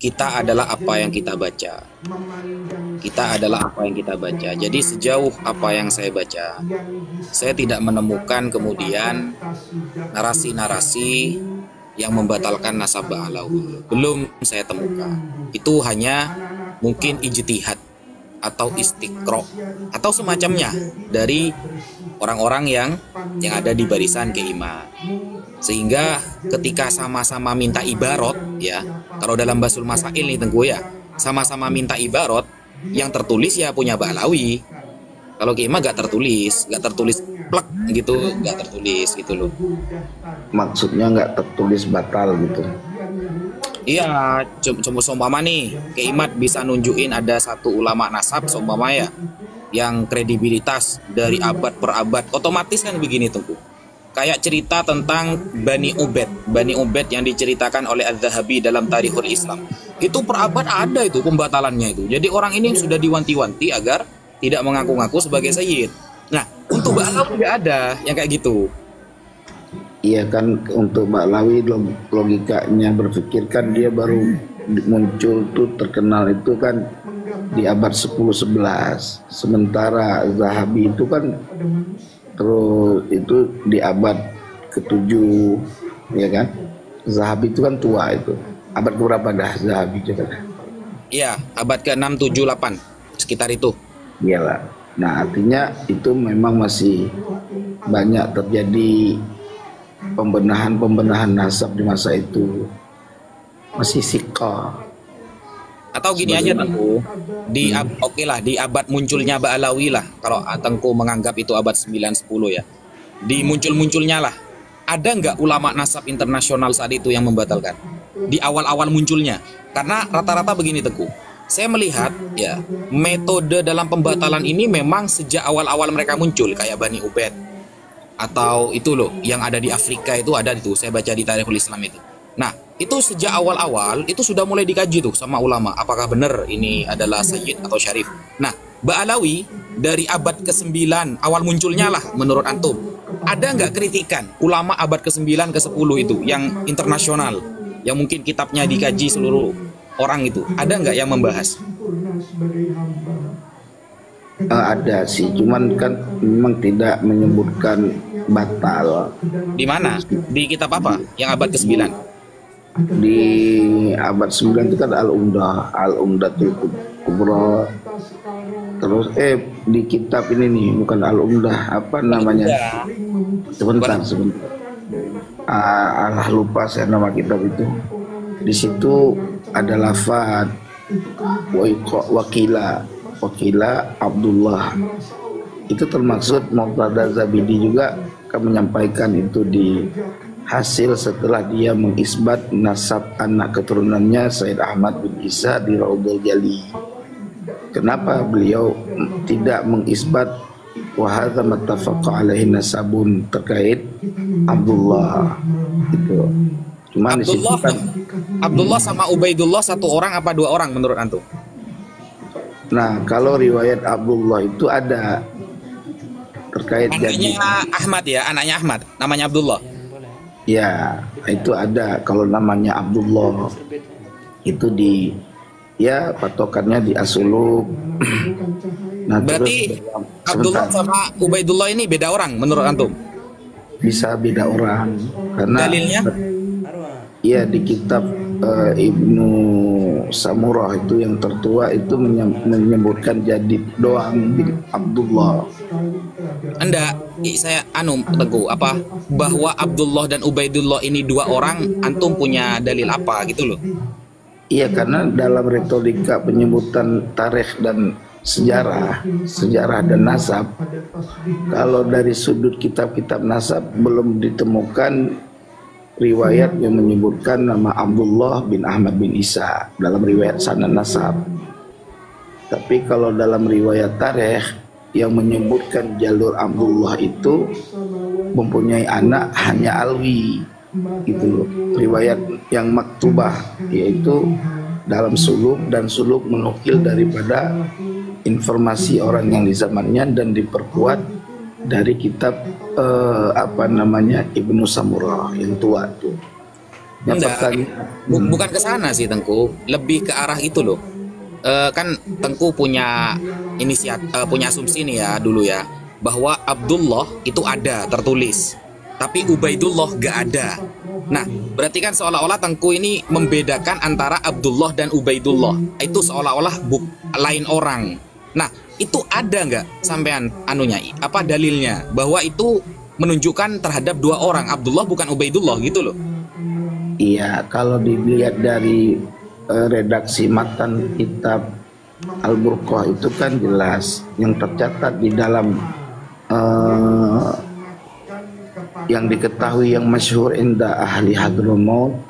kita adalah apa yang kita baca. Kita adalah apa yang kita baca. Jadi sejauh apa yang saya baca, saya tidak menemukan kemudian narasi-narasi yang membatalkan nasab Ba'alawi. Belum saya temukan. Itu hanya mungkin ijtihad atau istiqro atau semacamnya dari orang-orang yang ada di barisan keimaman. Sehingga ketika sama-sama minta ibarat, ya, kalau dalam Basul Masail nih Tengku ya, sama-sama minta ibarat, yang tertulis ya punya Ba'alawi. Kalau keimaman gak tertulis plek gitu, gak tertulis gitu loh. Maksudnya nggak tertulis batal gitu. Iya, cuma seumpama nih, Keimat bisa nunjukin ada satu ulama nasab seumpama ya, yang kredibilitas dari abad per abad, otomatis kan begini Tengku. Kayak cerita tentang Bani Ubaid yang diceritakan oleh Az-Zahabi dalam Tarikhul Islam. Itu per abad ada itu pembatalannya itu. Jadi orang ini sudah diwanti-wanti agar tidak mengaku-ngaku sebagai sayyid. Nah, untuk Ba'alawi tidak ada yang kayak gitu. Iya kan, untuk Ba'alawi logikanya berpikir kan dia baru muncul tuh terkenal itu kan di abad 10-11. Sementara Zahabi itu kan terus itu di abad ke-7, ya kan? Zahabi itu kan tua itu. Abad berapa dah Zahabi coba? Iya, abad ke-6, 7, 8 sekitar itu. Iyalah. Nah, artinya itu memang masih banyak terjadi pembenahan nasab di masa itu. Masih siqah. Atau gini aja Tengku, oke lah, di abad munculnya Ba'alawi lah, kalau Tengku menganggap itu abad 9-10 ya, di munculnya lah, ada nggak ulama nasab internasional saat itu yang membatalkan? Di awal-awal munculnya. Karena rata-rata begini Tengku, saya melihat ya, metode dalam pembatalan ini memang sejak awal-awal mereka muncul, kayak Bani Ubaid, atau itu loh, yang ada di Afrika itu ada itu, saya baca di Tarikhul Islam itu. Nah, itu sejak awal-awal itu sudah mulai dikaji tuh sama ulama, apakah benar ini adalah sayyid atau syarif. Nah, Ba'alawi dari abad ke-9 awal munculnya lah menurut antum, ada nggak kritikan ulama abad ke-9 ke-10 itu yang internasional, yang mungkin kitabnya dikaji seluruh orang itu, ada nggak yang membahas? Ada sih, cuman kan memang tidak menyebutkan batal. Di mana? Di kitab apa? Yang abad ke-9? Di abad 9 itu kan Al-Umdatul Kubra. Terus di kitab ini nih, bukan Al-Umdah, apa namanya? Sebentar. Lupa saya nama kitab itu. Di situ ada lafaz wakila Abdullah. Itu termaksud Muqtada Zabidi juga akan menyampaikan itu di hasil setelah dia mengisbat nasab anak keturunannya Said Ahmad bin Isa di Raudhul Jali. Kenapa beliau tidak mengisbat wahadza mattafaqa alaihi nasabun terkait Abdullah itu? Cuma di situ kan Abdullah sama Ubaidullah satu orang apa dua orang menurut antum? Nah, kalau riwayat Abdullah itu ada terkait anaknya Ahmad ya, anaknya Ahmad, namanya Abdullah. Ya, itu ada. Kalau namanya Abdullah itu di ya patokannya di As-Suluk. Nah, berarti terus, Abdullah sama Ubaidullah ini beda orang menurut antum? Bisa beda orang karena dalilnya? Iya, di kitab Ibnu Samurah itu yang tertua itu menyebutkan Jadid doang bin Abdullah. Anda, saya Tengku, apa bahwa Abdullah dan Ubaidullah ini dua orang, antum punya dalil apa gitu loh? Iya, karena dalam retorika penyebutan tarikh dan sejarah dan nasab, kalau dari sudut kitab-kitab nasab belum ditemukan riwayat yang menyebutkan nama Abdullah bin Ahmad bin Isa dalam riwayat sanad nasab. Tapi kalau dalam riwayat tarikh yang menyebutkan jalur Abdullah itu mempunyai anak hanya Alwi, gitu loh. Riwayat yang maktubah yaitu dalam suluk, dan suluk menukil daripada informasi orang yang di zamannya dan diperkuat dari kitab Ibnu Samurah yang tua tuh. Ya, Enggak, pertanyaan. bukan ke sana sih Tengku, lebih ke arah itu loh. Kan Tengku punya punya asumsi nih ya dulu ya, bahwa Abdullah itu ada tertulis, tapi Ubaidullah gak ada. Nah, berarti kan seolah-olah Tengku ini membedakan antara Abdullah dan Ubaidullah. Itu seolah-olah lain orang. Nah, itu ada nggak sampean anunya? Apa dalilnya bahwa itu menunjukkan terhadap dua orang, Abdullah bukan Ubaidullah gitu loh? Iya, kalau dilihat dari redaksi matan kitab Al-Burqah itu kan jelas yang tercatat di dalam yang diketahui yang masyhur inda ahli Hadramaut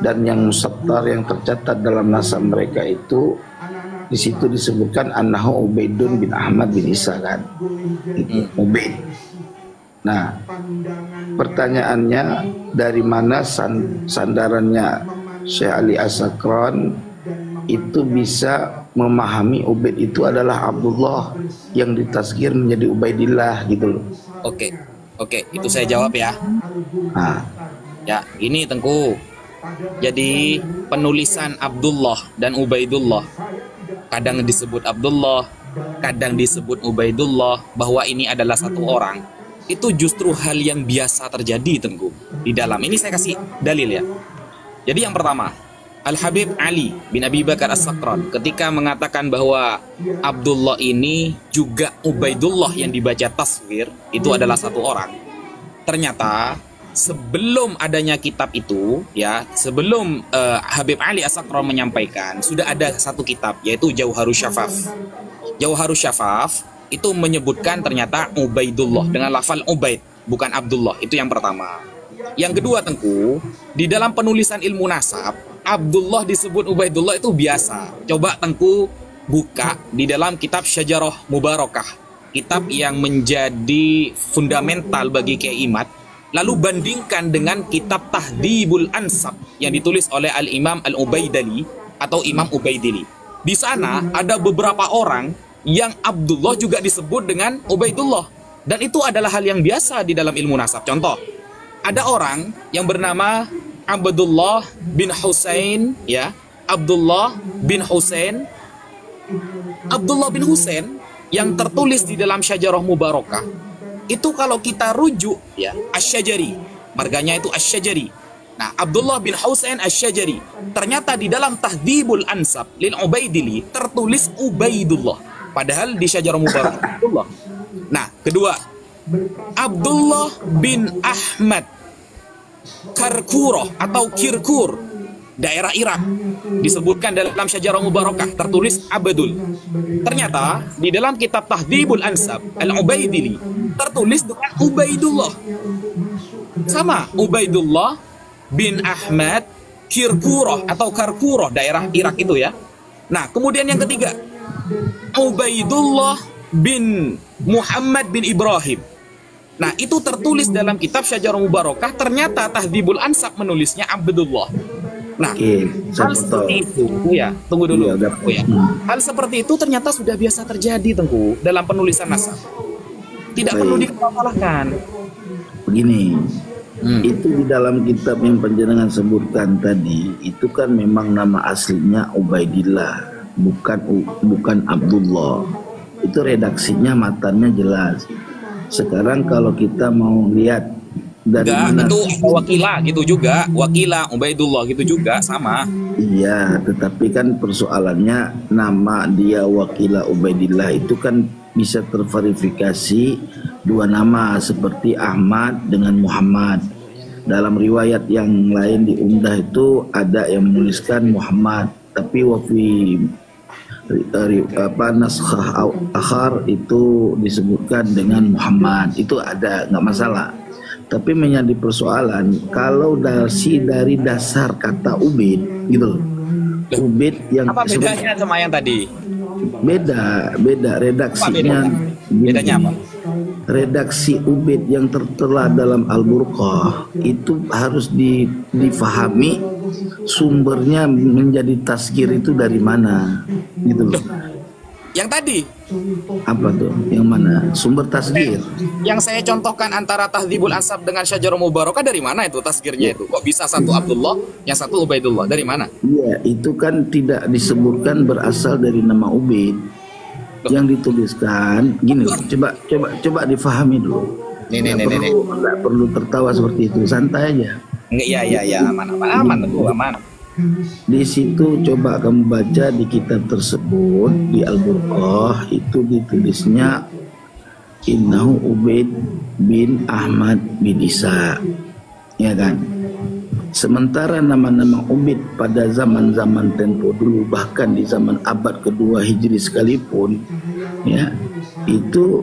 dan yang musattar yang tercatat dalam nasab mereka itu di situ disebutkan annahu Ubaidun bin Ahmad bin Isa kan. Ubaid. Nah, pertanyaannya dari mana sandarannya Syekh Ali As-Sakran itu bisa memahami Ubaid itu adalah Abdullah yang ditazkir menjadi Ubaidillah gitu loh. Oke, itu saya jawab ya. Nah, Ya, ini Tengku. Jadi penulisan Abdullah dan Ubaidullah, kadang disebut Abdullah, kadang disebut Ubaidullah, bahwa ini adalah satu orang. Itu justru hal yang biasa terjadi Tengku di dalam. Ini saya kasih dalil ya. Jadi yang pertama, Al-Habib Ali bin Abi Bakar As-Sakran ketika mengatakan bahwa Abdullah ini juga Ubaidullah yang dibaca tasghir, itu adalah satu orang. Ternyata sebelum adanya kitab itu ya, sebelum Habib Ali As-Sakran menyampaikan, sudah ada satu kitab yaitu Jauharus Syafaf. Jauharus Syafaf itu menyebutkan ternyata Ubaidullah dengan lafal Ubaid, bukan Abdullah. Itu yang pertama. Yang kedua Tengku, di dalam penulisan ilmu nasab, Abdullah disebut Ubaidullah itu biasa. Coba Tengku buka di dalam kitab Syajarah Mubarakah, kitab yang menjadi fundamental bagi Kiai Imad, lalu bandingkan dengan kitab Tahdhibul Ansab yang ditulis oleh Al-Imam Al-Ubaidili atau Imam Ubaidili. Di sana ada beberapa orang yang Abdullah juga disebut dengan Ubaidullah, dan itu adalah hal yang biasa di dalam ilmu nasab. Contoh, ada orang yang bernama Abdullah bin Husain ya, Abdullah bin Husain. Abdullah bin Husain yang tertulis di dalam Syajarah Mubarakah itu kalau kita rujuk ya, Asy-Syajari, marganya itu Asy-Syajari. Nah, Abdullah bin Husain Asy-Syajari, ternyata di dalam Tahdhibul Ansab lil Ubaidili tertulis Ubaidullah, padahal di Syajarah Mubarakah Abdullah. Nah, kedua, Abdullah bin Ahmad Karkurah atau Kirkur, daerah Irak, disebutkan dalam Syajarah Mubarakah tertulis Abdul. Ternyata di dalam kitab Tahdhibul Ansab Al-Ubaidili tertulis dengan Ubaidullah. Sama, Ubaidullah bin Ahmad Kirkurah atau Karkurah, daerah Irak itu ya. Nah, kemudian yang ketiga, Ubaidullah bin Muhammad bin Ibrahim. Nah, itu tertulis dalam kitab Syajarah Mubarakah, ternyata Tahdhibul Ansab menulisnya Abdullah. Nah, hal seperti itu ya, tunggu dulu. Ya. Hal seperti itu ternyata sudah biasa terjadi Tengku dalam penulisan nasab. Tidak perlu dipermasalahkan. Begini, itu di dalam kitab yang panjenengan sebutkan tadi, itu kan memang nama aslinya Ubaidillah, bukan Abdullah. Itu redaksinya, matannya jelas. Sekarang kalau kita mau lihat dari mana, itu wakila gitu juga, wakila Ubaidullah gitu juga sama. Iya, tetapi kan persoalannya nama dia wakila Ubaidillah itu kan bisa terverifikasi dua nama seperti Ahmad dengan Muhammad. Dalam riwayat yang lain di Umdah itu ada yang menuliskan Muhammad, tapi wafi naskah akhar itu disebutkan dengan Muhammad. Itu ada, nggak masalah. Tapi menjadi persoalan kalau dari dasar kata Ubaid gitu loh. Ubaid yang apa bedanya sama yang tadi? Beda redaksinya. Bedanya apa? Redaksi Ubaid yang tertera dalam Al-Burqah itu harus difahami sumbernya menjadi tazkir itu dari mana gitu loh. Yang tadi, Apa tuh? Yang mana? Sumber tasgir. yang saya contohkan antara Tahdzibul Ansab dengan Syajarul Mubarakah dari mana itu tasgirnya itu? Kok bisa satu Abdullah, yang satu Ubaidullah? Dari mana? Iya, itu kan tidak disebutkan berasal dari nama Ubaid. Yang dituliskan gini, coba difahami dulu. Nggak perlu tertawa seperti itu, santai aja. Iya, aman, aman. Di situ coba kamu baca di kitab tersebut di Al-Burqah itu ditulisnya innahu Ubaid bin Ahmad bin Isa, ya kan? Sementara nama-nama Ubaid pada zaman-zaman tempo dulu, bahkan di zaman abad kedua Hijri sekalipun, ya, itu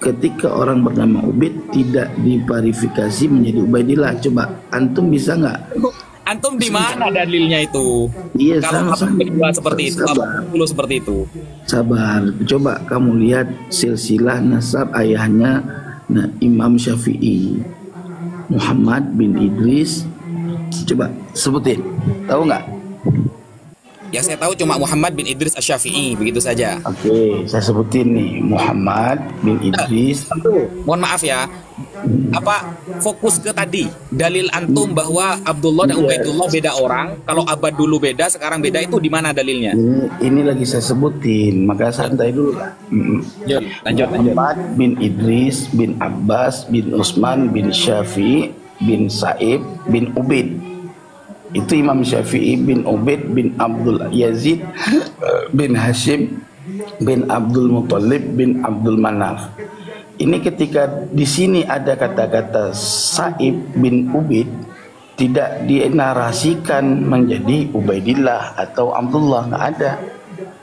ketika orang bernama Ubaid tidak diverifikasi menjadi Ubaidillah. Coba antum bisa nggak? Antum di mana dalilnya itu? Iya, kalau abad kedua seperti itu, abad dulu seperti itu. Sabar, coba kamu lihat silsilah nasab ayahnya Imam Syafi'i, Muhammad bin Idris. Coba sebutin, tahu nggak? Ya saya tahu cuma Muhammad bin Idris Asy-Syafi'i, begitu saja. Oke, saya sebutin nih Muhammad bin Idris. Mohon maaf ya, apa fokus ke tadi dalil antum bahwa Abdullah dan Ubaidullah beda orang, kalau abad dulu beda, sekarang beda, itu di mana dalilnya? Ini lagi saya sebutin, maka santai dulu lah. Lanjut. Muhammad bin Idris bin Abbas bin Utsman bin Syafi'i bin Sa'ib bin Ubaid. Itu Imam Syafi'i bin Ubaid bin Abdul Yazid bin Hashim bin Abdul Muthalib bin Abdul Manaf. Ini ketika di sini ada kata-kata Sa'ib bin Ubaid, tidak dinarasikan menjadi Ubaidillah atau Abdullah, nggak ada.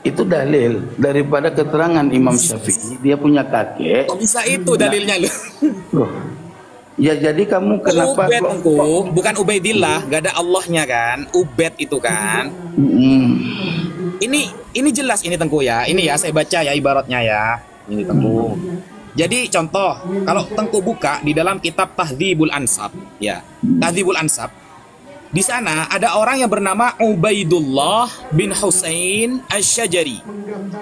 Itu dalil daripada keterangan Imam Syafi'i, dia punya kakek. Kok bisa itu dalilnya loh? Ya jadi kamu kenapa Ubaid itu bukan Ubaidillah, gak ada Allahnya kan? Ubaid itu kan. Ini jelas ini Tengku ya. Ini ya saya baca ya ibaratnya ya. Ini Tengku. Jadi contoh, kalau Tengku buka di dalam kitab Tahdzibul Ansab, ya. Tahdzibul Ansab. Di sana ada orang yang bernama Ubaidullah bin Husain Asy-Syajari.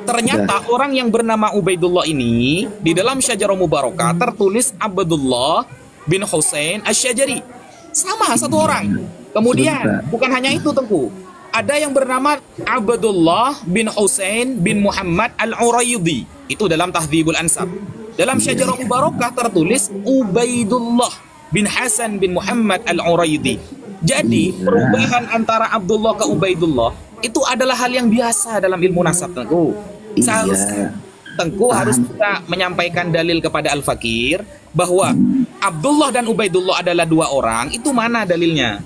Ternyata orang yang bernama Ubaidullah ini di dalam Syajarul Mubarakah tertulis Abdullah bin Husain Asy-Syajari. Sama satu orang. Kemudian bukan hanya itu Tengku. Ada yang bernama Abdullah bin Husain bin Muhammad Al-Uraidi. Itu dalam Tahdzibul Ansab. Dalam Syajarul Mubarakah tertulis Ubaidullah bin Hasan bin Muhammad Al-Uraidi. Jadi perubahan antara Abdullah ke Ubaidullah itu adalah hal yang biasa dalam ilmu nasab Tengku. Seharusnya Tengku harus bisa menyampaikan dalil kepada Al-Fakir bahwa Abdullah dan Ubaidullah adalah dua orang. Itu mana dalilnya?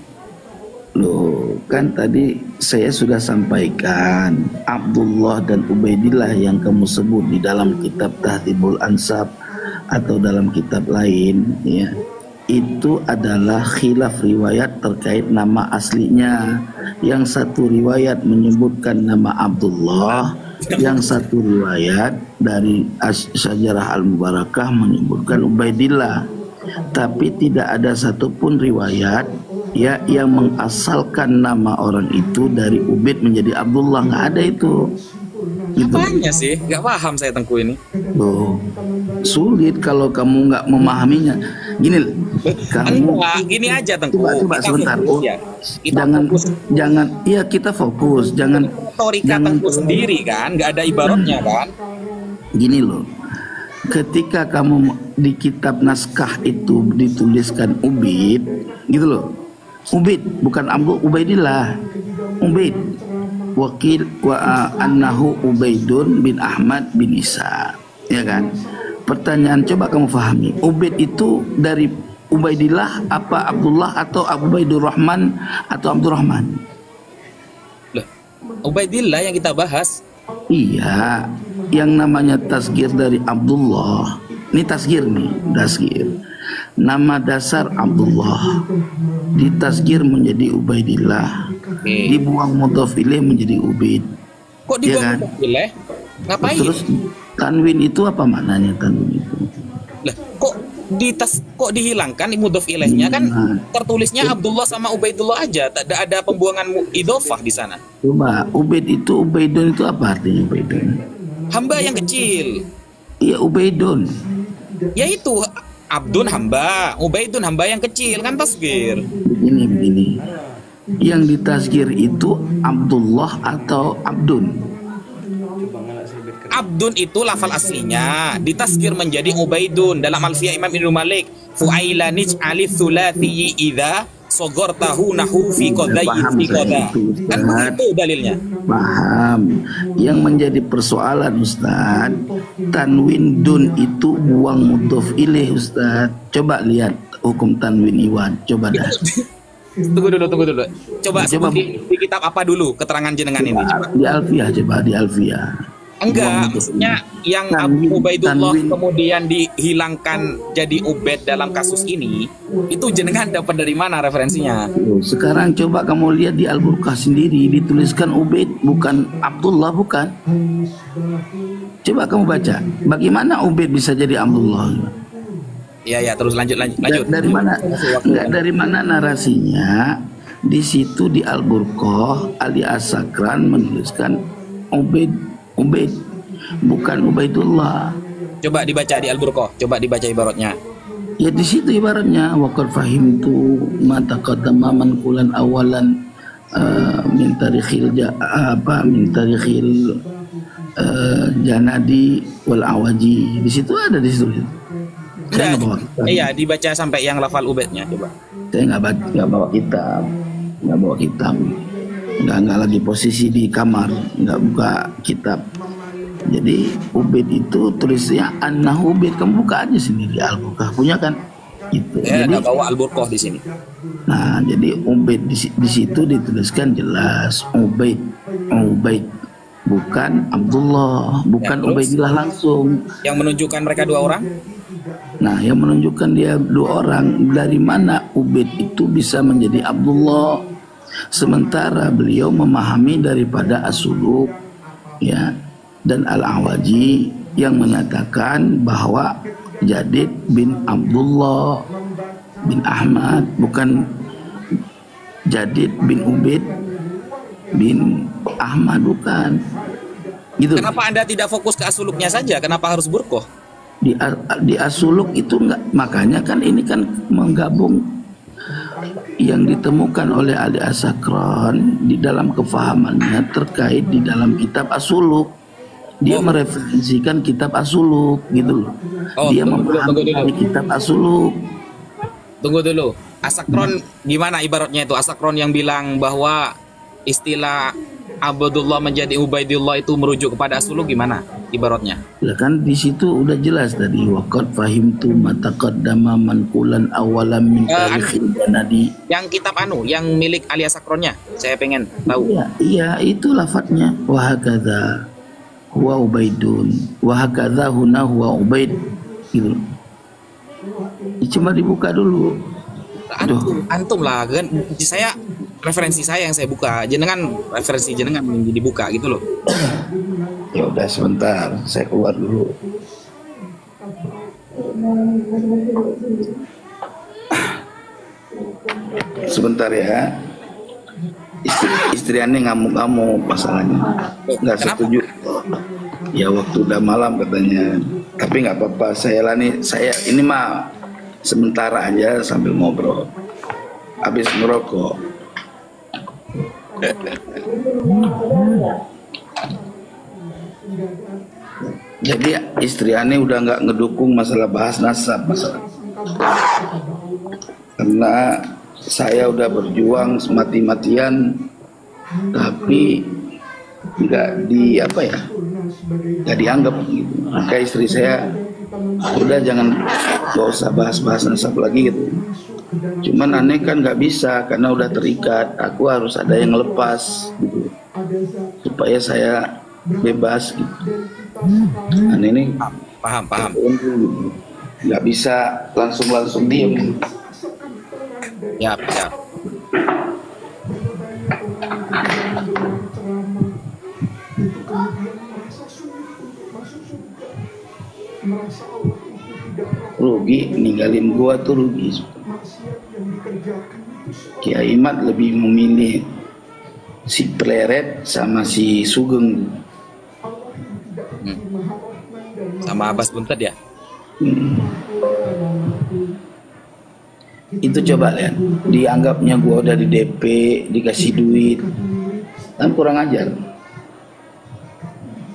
Loh, kan tadi saya sudah sampaikan Abdullah dan Ubaidillah yang kamu sebut di dalam kitab Tahdzibul Ansab atau dalam kitab lain, ya, itu adalah khilaf riwayat terkait nama aslinya. Yang satu riwayat menyebutkan nama Abdullah, yang satu riwayat dari Syajarah Al-Mubarakah menyebutkan Ubaidillah. Tapi tidak ada satupun riwayat ya yang mengasalkan nama orang itu dari Ubaid menjadi Abdullah, nggak ada itu. Gitu. Apanya sih? Nggak paham saya Tengku ini. Loh, sulit kalau kamu nggak memahaminya. Gini, kamu gini aja Tengku. Coba sebentar. Ya. Jangan. Iya kita fokus. Jangan. Retorika Tengku sendiri kan, nggak ada ibaratnya kan. Gini loh. Ketika kamu di kitab naskah itu dituliskan Ubaid, gitu loh. Ubaid bukan Ubaidillah. Ubaid. Wakil wa annahu Ubaidun bin Ahmad bin Isa, ya kan? Pertanyaan coba kamu pahami, Ubaid itu dari Ubaidillah apa Abdullah atau Ubaidur Rahman atau Abdurrahman? Loh, Ubaidillah yang kita bahas. Iya, yang namanya tasgir dari Abdullah. Ini tasgir nih, tasgir. Nama dasar Abdullah ditasgir menjadi Ubaidillah. Dibuang mudhaf ilaih menjadi Ubaid. Kok dibuang ya kan? Mudhaf ilaih? Ngapain? Terus tanwin itu apa maknanya tanwin itu? Lah, kok kok dihilangkan mudhof ilaihnya kan tertulisnya Abdullah sama Ubaidullah aja, tak ada pembuangan idhofah di sana. Coba Ubaidun itu apa artinya Ubaidun? Hamba yang kecil. Iya Ubaidun. Ya itu Abdun hamba, Ubaidun hamba yang kecil kan tasghir. Begini. Yang ditasghir itu Abdullah atau Abdun? Abdun itu lafal aslinya, ditasghir menjadi Ubaidun dalam Alfiyah Imam Ibnu Malik. Fu'ailanij alif thulathi idza sogortahu nahu fi qadayyi fi qada. Kan begitu dalilnya. Paham. Yang menjadi persoalan Ustaz, tanwin dun itu buang mudhof ilaih Ustaz. Coba lihat hukum tanwin iwan. Coba dah. Tunggu dulu. Coba di kitab apa dulu keterangan jenengan ini? Coba. Di Alfiyah, coba di Alfiyah. Enggak, maksudnya yang Ubaidullah kemudian dihilangkan jadi Ubaid dalam kasus ini, itu jenengan dapat dari mana referensinya? Sekarang coba kamu lihat di Al-Burqah sendiri, dituliskan Ubaid bukan Abdullah, bukan? Coba kamu baca, bagaimana Ubaid bisa jadi Abdullah? Ya, terus lanjut. Dari mana? Enggak, dari mana narasinya? Di situ di Al-Burqah, Ali As-Sakran menuliskan Ubaid bukan Ubaidullah. Coba dibaca di Al-Burqah, coba dibaca ibaratnya. Ya di situ ibaratnya waqad fahimtu ma taqaddama manqulan awalan min tarikhil janadi wal awaji. Di situ ada di situ. Iya, dibaca sampai yang lafal Ubaidnya coba. Saya nggak bawa kitab. Nggak lagi posisi di kamar, nggak buka kitab. Jadi Ubaid itu tulisnya annahu Ubaid, kamu buka aja sendiri Al-Burqah punya kan? Gitu. Jadi nggak bawa Al-Burqah di sini. Nah, jadi Ubaid di situ dituliskan jelas Ubaid, bukan Abdullah, bukan ya, Ubaidillah langsung. Yang menunjukkan mereka dua orang? Nah, yang menunjukkan dia dua orang, dari mana Ubaid itu bisa menjadi Abdullah? Sementara beliau memahami daripada As-Suluk ya dan Al-Awaji yang menyatakan bahwa Jadid bin Abdullah bin Ahmad, bukan Jadid bin Ubaid bin Ahmad, bukan gitu. Kenapa Anda tidak fokus ke As-Suluknya saja? Kenapa harus Burqah? Di As-Suluk itu enggak, makanya kan ini kan menggabung yang ditemukan oleh Ali As-Sakran di dalam kefahamannya terkait di dalam kitab As-Suluk. Dia mereferensikan kitab As-Suluk gitu loh. Dia memahami dari kitab As-Suluk. Tunggu dulu. As-Sakran gimana ibaratnya itu? As-Sakran yang bilang bahwa istilah Abdullah menjadi Ubaidillah itu merujuk kepada As-Suluk gimana ibaratnya? Ya kan di situ udah jelas tadi waqad fahimtu ma taqaddama manqulan awalan min tarikhil janadi. Yang kitab yang milik Ali As-Sakronnya, saya pengen tahu. Iya itu lafadznya wa hakadza huwa Ubaidun wa hakadza huna huwa Ubaid gitu. Coba dibuka dulu. Antum lah kan, saya referensi saya yang saya buka, jenengan referensi jenengan yang dibuka gitu loh. Ya udah sebentar, saya keluar dulu. Sebentar ya. Istri aneh ngamuk-ngamuk masalahnya. Nggak setuju. Ya waktu udah malam katanya. Tapi nggak apa-apa, saya ini mah sementara aja sambil ngobrol. Habis ngerokok. Jadi istri aneh udah nggak ngedukung masalah bahas nasab karena saya udah berjuang mati-matian tapi nggak dianggap gitu. Maka istri saya udah gak usah bahas nasab lagi gitu. Cuman aneh kan nggak bisa karena udah terikat. Aku harus ada yang lepas gitu supaya saya bebas gitu. Aneh ini paham nggak bisa langsung diem. Ya. rugi, ninggalin gua tuh rugi. Kiai Imad lebih memilih si Pleret sama si Sugeng. Sama Abbas Buntet ya. Itu coba lihat, dianggapnya gua udah di DP, dikasih duit, kan kurang ajar.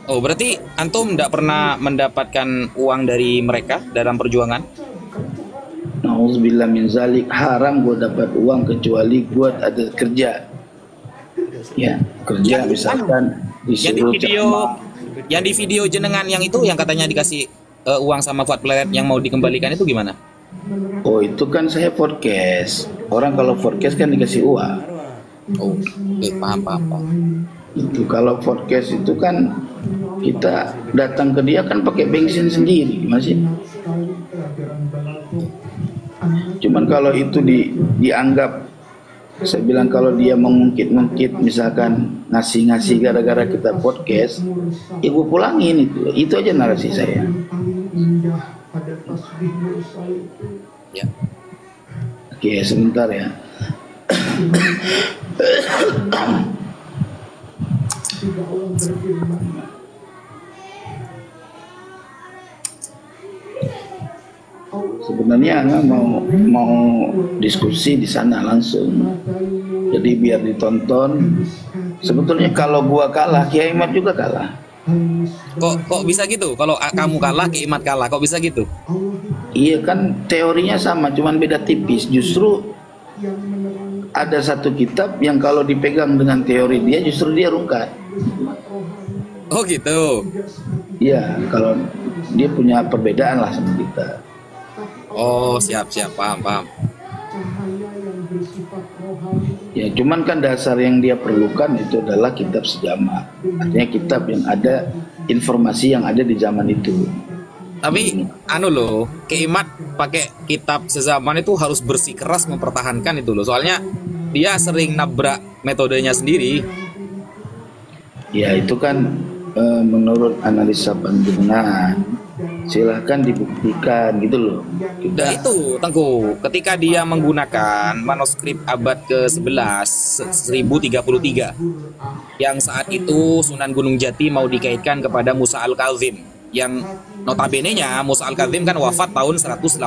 Oh, berarti antum tidak pernah mendapatkan uang dari mereka dalam perjuangan? Nauzubillah min zalik, haram gua dapat uang kecuali gua ada kerja. Ya, kerja misalkan disuruh yang di video jenengan yang itu yang katanya dikasih uang sama Fuad Pleret yang mau dikembalikan itu gimana? Oh, itu kan saya forecast. Orang kalau forecast kan dikasih uang. Oh, paham. Itu kalau forecast itu kan kita datang ke dia kan pakai bensin sendiri, masih. Cuman kalau itu dianggap, saya bilang kalau dia mengungkit-ungkit misalkan ngasih-ngasih gara-gara kita podcast, ibu pulangin itu aja narasi saya. Ya. Oke, sebentar ya. Sebenarnya Anga mau diskusi di sana langsung. Jadi biar ditonton. Sebetulnya kalau gua kalah, Kiai Imad juga kalah. Kok bisa gitu? Kalau kamu kalah, Ki Imad kalah, kok bisa gitu? Iya kan teorinya sama, cuman beda tipis. Justru ada satu kitab yang kalau dipegang dengan teori dia justru dia rungkat. Oh gitu. Iya, kalau dia punya perbedaan lah sama kita. Oh siap paham. Ya cuman kan dasar yang dia perlukan itu adalah kitab sejamak. Artinya kitab yang ada informasi yang ada di zaman itu. Tapi loh, Ki Imad pakai kitab sezaman itu harus bersikeras mempertahankan itu loh. Soalnya dia sering nabrak metodenya sendiri. Ya itu kan menurut analisa panjenengan, silahkan dibuktikan gitu loh. Nah itu Tengku, ketika dia menggunakan manuskrip abad ke-11 1033 yang saat itu Sunan Gunung Jati mau dikaitkan kepada Musa Al-Kazim, yang notabene-nya Musa Al-Kazim kan wafat tahun 183.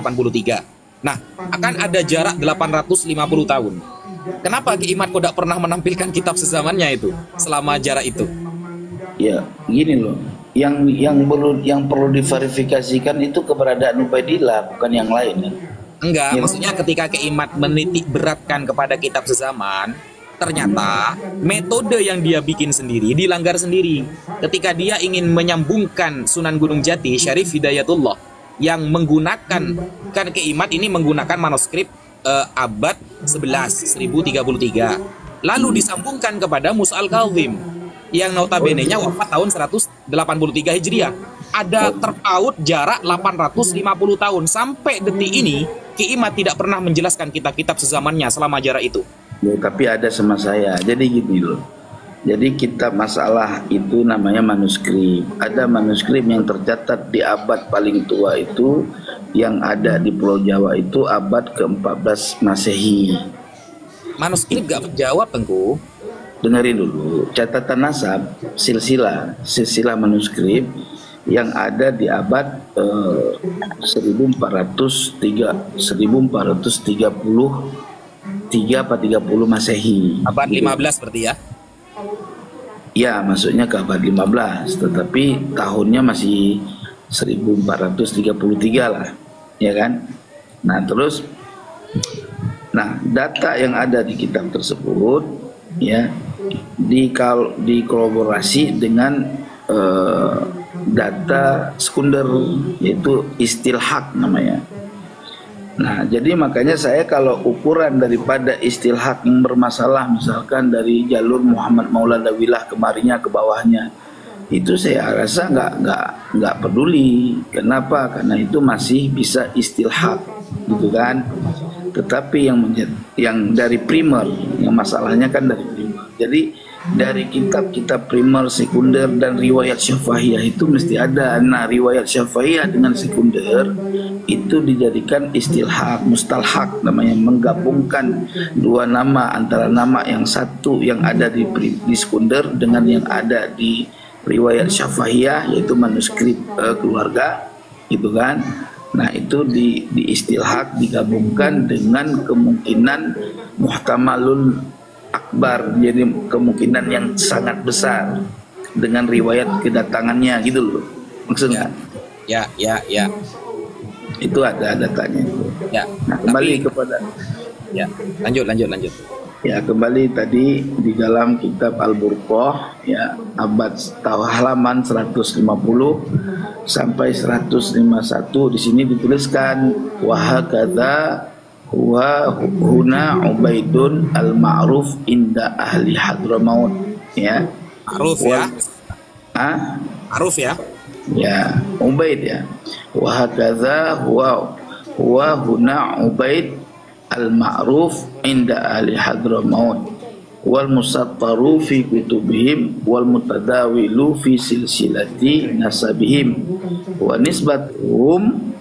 Nah, akan ada jarak 850 tahun. Kenapa Ki Imad kok tidak pernah menampilkan kitab sezamannya itu selama jarak itu? Ya, gini loh. Yang perlu diverifikasikan itu keberadaan Ubaidillah, bukan yang lain kan? Enggak, maksudnya ketika Ki Imad menitik beratkan kepada kitab sezaman, ternyata metode yang dia bikin sendiri dilanggar sendiri. Ketika dia ingin menyambungkan Sunan Gunung Jati, Syarif Hidayatullah, yang menggunakan, kan Ki Imad ini menggunakan manuskrip abad 11 1033, lalu disambungkan kepada Musa Al-Kazim yang notabene-nya wafat tahun 183 Hijriah. Ada terpaut jarak 850 tahun. Sampai detik ini Ki Imad tidak pernah menjelaskan kitab-kitab sezamannya selama jarak itu. Ya, tapi ada sama saya. Jadi gini loh. Jadi kitab masalah itu namanya manuskrip. Ada manuskrip yang tercatat di abad paling tua itu, yang ada di Pulau Jawa itu abad ke-14 Masehi. Manuskrip gak menjawab, Tengku. Dengerin dulu, catatan nasab silsilah manuskrip yang ada di abad 1433 apa 30 Masehi. Abad 15 berarti ya? Ya, maksudnya ke abad 15, tetapi tahunnya masih 1433 lah, ya kan? Nah, terus data yang ada di kitab tersebut ya dikolaborasi dengan data sekunder, yaitu istilhaq namanya. Nah, jadi makanya saya kalau ukuran daripada istilhaq yang bermasalah, misalkan dari jalur Muhammad Maulana Wilah kemarinya ke bawahnya, itu saya rasa nggak peduli. Kenapa? Karena itu masih bisa istilhaq, gitu kan. Tetapi yang dari primer, yang masalahnya kan dari primer. Jadi dari kitab-kitab primer, sekunder, dan riwayat syafahiyah itu mesti ada. Nah, riwayat syafahiyah dengan sekunder itu dijadikan istilhaq, mustalhaq namanya, menggabungkan dua nama antara nama yang satu yang ada di sekunder dengan yang ada di riwayat syafahiyah, yaitu manuskrip keluarga, gitu kan. Nah, itu di istilhaq, digabungkan dengan kemungkinan muhtamalul akbar, jadi kemungkinan yang sangat besar dengan riwayat kedatangannya, gitu loh maksudnya. Ya. Itu ada datanya itu. Ya. Nah, kembali kepada Ya, lanjut. ya, kembali tadi di dalam kitab Al-Burqah, ya, halaman 150 sampai 151, di sini dituliskan wahakadza wa huna Ubaidun al-ma'ruf inda ahli Hadramaut, ya. Ma'ruf ya. Ma'ruf ya. Ya, Ubaid ya. Wa hakadza huwa huna Ubaid al-ma'ruf inda ahli Hadramaut wal musattaru fi kutubihim wal mutadawilu fi silsilati nasabihim wa nisbatuhum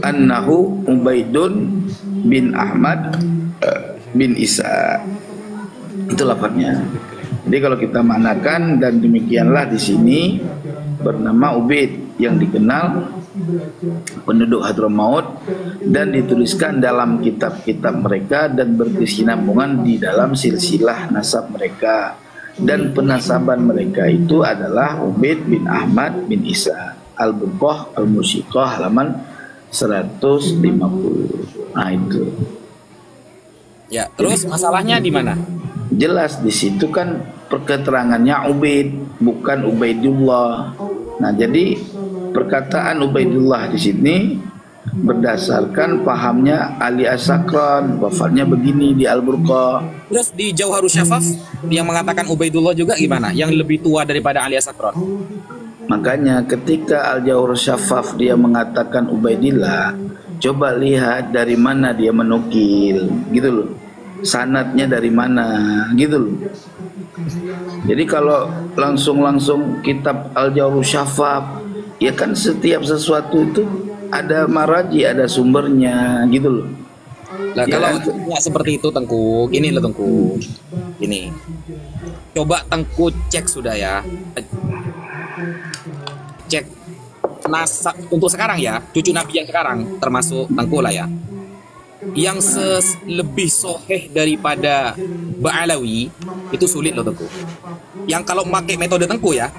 annahu Ubaidun bin Ahmad bin Isa. Itu lafadznya. Jadi kalau kita manakan, dan demikianlah di sini bernama Ubaid yang dikenal penduduk Hadramaut dan dituliskan dalam kitab-kitab mereka dan berkesinambungan di dalam silsilah nasab mereka, dan penasaban mereka itu adalah Ubaid bin Ahmad bin Isa. Al-Burqah Al-Musiqah halaman 150. Nah, itu. Ya, terus masalahnya di mana? Jelas di situ kan perketerangannya Ubaid, bukan Ubaidullah. Nah, jadi perkataan Ubaidullah di sini berdasarkan pahamnya Ali As-Sakran, wafatnya begini di Al-Burqah. Terus di Jauharus Syafaf yang mengatakan Ubaidullah juga gimana? Yang lebih tua daripada Ali As-Sakran? Makanya ketika Al-Jauharus Syafaf dia mengatakan Ubaidillah, coba lihat dari mana dia menukil, gitu loh. Sanadnya dari mana, gitu loh. Jadi kalau langsung kitab Al-Jauharus Syafaf, ya kan setiap sesuatu itu ada maraji, ada sumbernya, gitu loh. Nah, Ya, kalau nggak seperti itu Tengku, gini loh Tengku. Gini. Coba Tengku cek sudah ya. Cek nasab untuk sekarang ya, cucu Nabi yang sekarang termasuk Tengku lah ya. Yang lebih soheh daripada Ba'alawi itu sulit loh Tengku. Yang kalau pakai metode Tengku ya,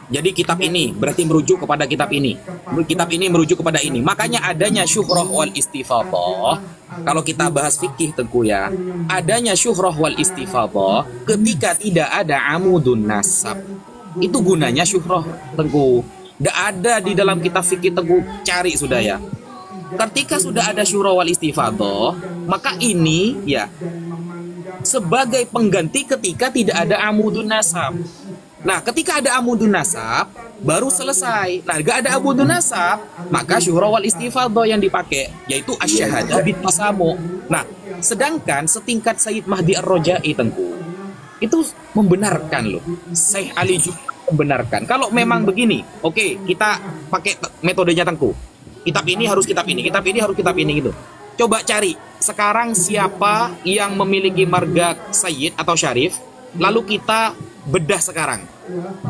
jadi kitab ini berarti merujuk kepada kitab ini, kitab ini merujuk kepada ini. Makanya adanya syuhrah wal istifadhah. Kalau kita bahas fikih Tengku ya, adanya syuhrah wal istifadhah ketika tidak ada amudun nasab. Itu gunanya syuhrah Tengku. Tidak ada di dalam kitab fikih Tengku, cari sudah ya. Ketika sudah ada syuhrah wal istifadhah, maka ini ya sebagai pengganti ketika tidak ada amudun nasab. Nah, ketika ada amudun nasab, baru selesai. Nah, gak ada amudun nasab, maka syuhrah wal istifadhah yang dipakai, yaitu asyahadah bit tasamu. Nah, sedangkan setingkat Sayyid Mahdi Ar-Rajai Tengku, itu membenarkan loh. Syekh Ali juga membenarkan. Kalau memang begini, oke, kita pakai metodenya Tengku. Kitab ini harus kitab ini, kitab ini harus kitab ini gitu. Coba cari sekarang siapa yang memiliki marga Sayyid atau Syarif, lalu kita bedah sekarang.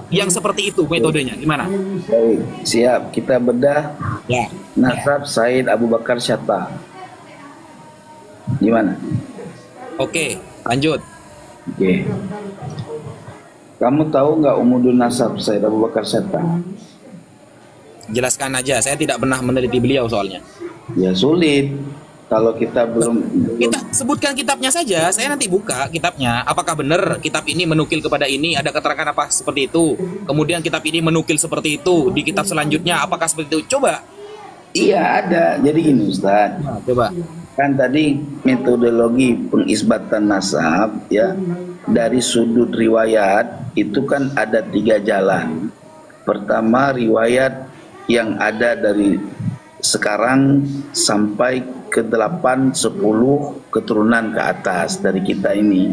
Yang seperti itu metodenya gimana? Baik, siap, kita bedah. Ya. Nasab Said Abu Bakar Syatta. Gimana? Oke, lanjut. Oke. Kamu tahu nggak umudun nasab Said Abu Bakar Syatta? Jelaskan aja, saya tidak pernah meneliti beliau soalnya. Ya sulit. Kalau kita belum Kita sebutkan kitabnya saja, saya nanti buka kitabnya. Apakah benar kitab ini menukil kepada ini, ada keterangan apa seperti itu. Kemudian kitab ini menukil seperti itu, di kitab selanjutnya apakah seperti itu. Coba. Iya ada. Jadi gini Ustaz. Nah, coba. Kan tadi metodologi pengisbatan nasab ya, dari sudut riwayat itu kan ada 3 jalan. Pertama riwayat yang ada dari sekarang sampai ke-8, 10 keturunan ke atas dari kita ini.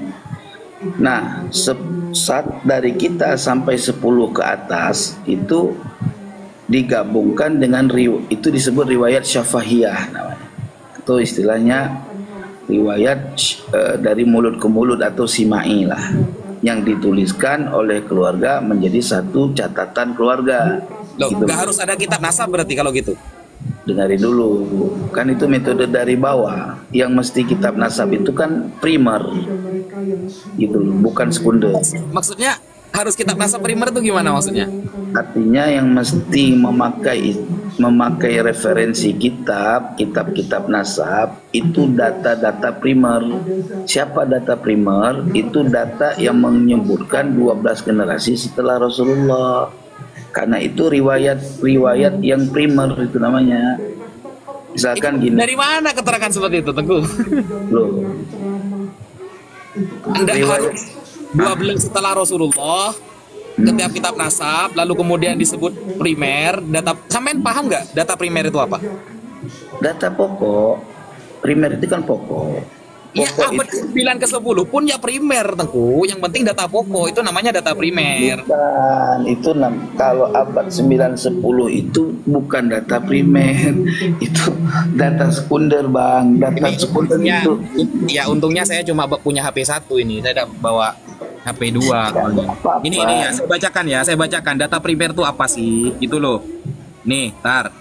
Nah, saat dari kita sampai 10 ke atas itu digabungkan dengan itu disebut riwayat syafahiyah namanya. Itu istilahnya riwayat dari mulut ke mulut atau simai lah, yang dituliskan oleh keluarga menjadi satu catatan keluarga. Loh, Gitu. nggak harus ada kitab nasab berarti kalau gitu. Dengar dulu, kan itu metode dari bawah. Yang mesti kitab nasab itu kan primer, gitu loh, bukan sekunder. Maksudnya harus kitab nasab primer itu gimana maksudnya? Artinya yang mesti memakai referensi kitab nasab itu data-data primer. Siapa data primer? Itu data yang menyebutkan 12 generasi setelah Rasulullah. Karena itu riwayat yang primer itu namanya. Misalkan gini. Dari mana keterangan seperti itu, Tengku? Loh. Anda harus 12 setelah Rasulullah, setiap kitab nasab, lalu kemudian disebut primer, data. Sampean paham nggak data primer itu apa? Data pokok. Primer itu kan pokok. Ya, abad ke-9 ke-10 pun ya primer, Tengku. Yang penting data pokok itu namanya data primer. Bukan, itu kalau abad 9 10 itu bukan data primer. Itu data sekunder, Bang. Data sekunder Ya, itu. ya untungnya saya cuma punya HP 1 ini. Saya tidak bawa HP 2. Ini ya, saya bacakan data primer itu apa sih? Gitu loh. Nih, tar.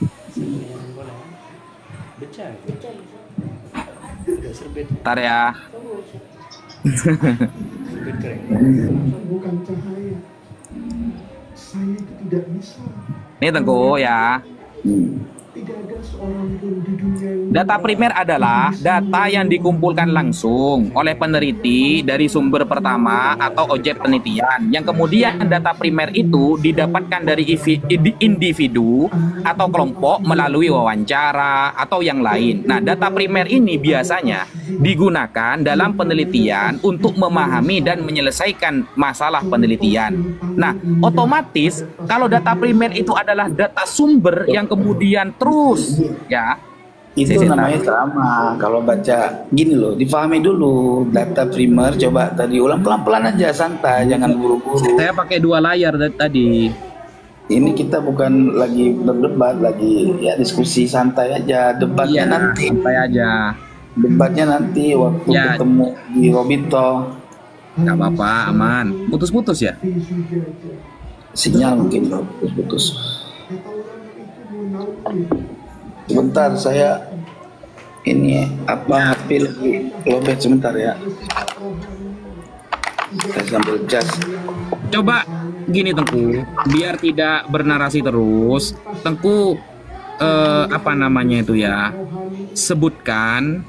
Tar ya. Nih Tengku ya. Data primer adalah data yang dikumpulkan langsung oleh peneliti dari sumber pertama atau objek penelitian, yang kemudian data primer itu didapatkan dari individu atau kelompok melalui wawancara atau yang lain. Nah, data primer ini biasanya digunakan dalam penelitian untuk memahami dan menyelesaikan masalah penelitian. Nah, otomatis kalau data primer itu adalah data sumber yang kemudian terus ya itu namanya sama. Kalau baca gini loh, difahami dulu data primer. Coba tadi ulang pelan-pelan aja, santai, jangan buru-buru. Saya pakai 2 layar tadi. Ini kita bukan lagi berdebat, lagi ya diskusi santai aja. Debatnya nanti. Santai aja. Debatnya nanti waktu ketemu di Robito. Gak apa-apa, aman. Putus-putus ya? Sinyal mungkin putus-putus. Sebentar, saya ini HP lagi lobet sebentar ya. Saya sambil cas. Coba gini Tengku, biar tidak bernarasi terus, Tengku sebutkan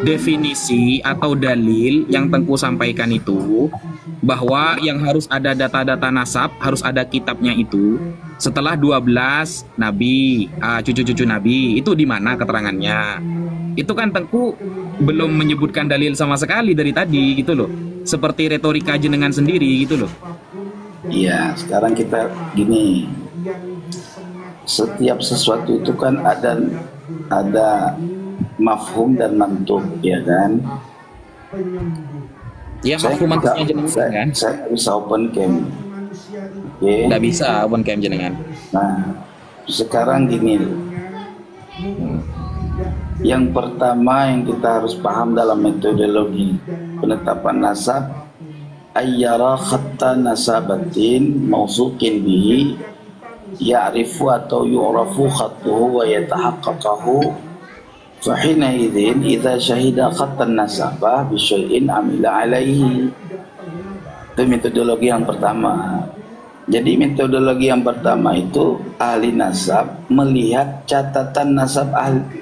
definisi atau dalil yang Tengku sampaikan itu, bahwa yang harus ada data-data nasab, harus ada kitabnya itu setelah 12 nabi, cucu-cucu nabi. Itu di mana keterangannya? Itu kan Tengku belum menyebutkan dalil sama sekali dari tadi gitu loh. Seperti retorika jenengan sendiri gitu loh. Iya, sekarang kita gini. Setiap sesuatu itu kan ada mafhum dan mantuk, ya kan? Ya, mafhum mantuknya jenengan kan? Saya bisa open cam. Okay. Nggak bisa open cam jenengan. Nah, sekarang gini. Yang pertama yang kita harus paham dalam metodologi penetapan nasab, ayyara khatta nasabatin mausukin bihi ya'rifu atau yu'rafu khattuhu wa yatahaqqaqahu fahina idzin idza syahida khattan nasabah bi syai'in amila alaihi. Itu metodologi yang pertama. Jadi metodologi yang pertama itu ahli nasab melihat catatan nasab,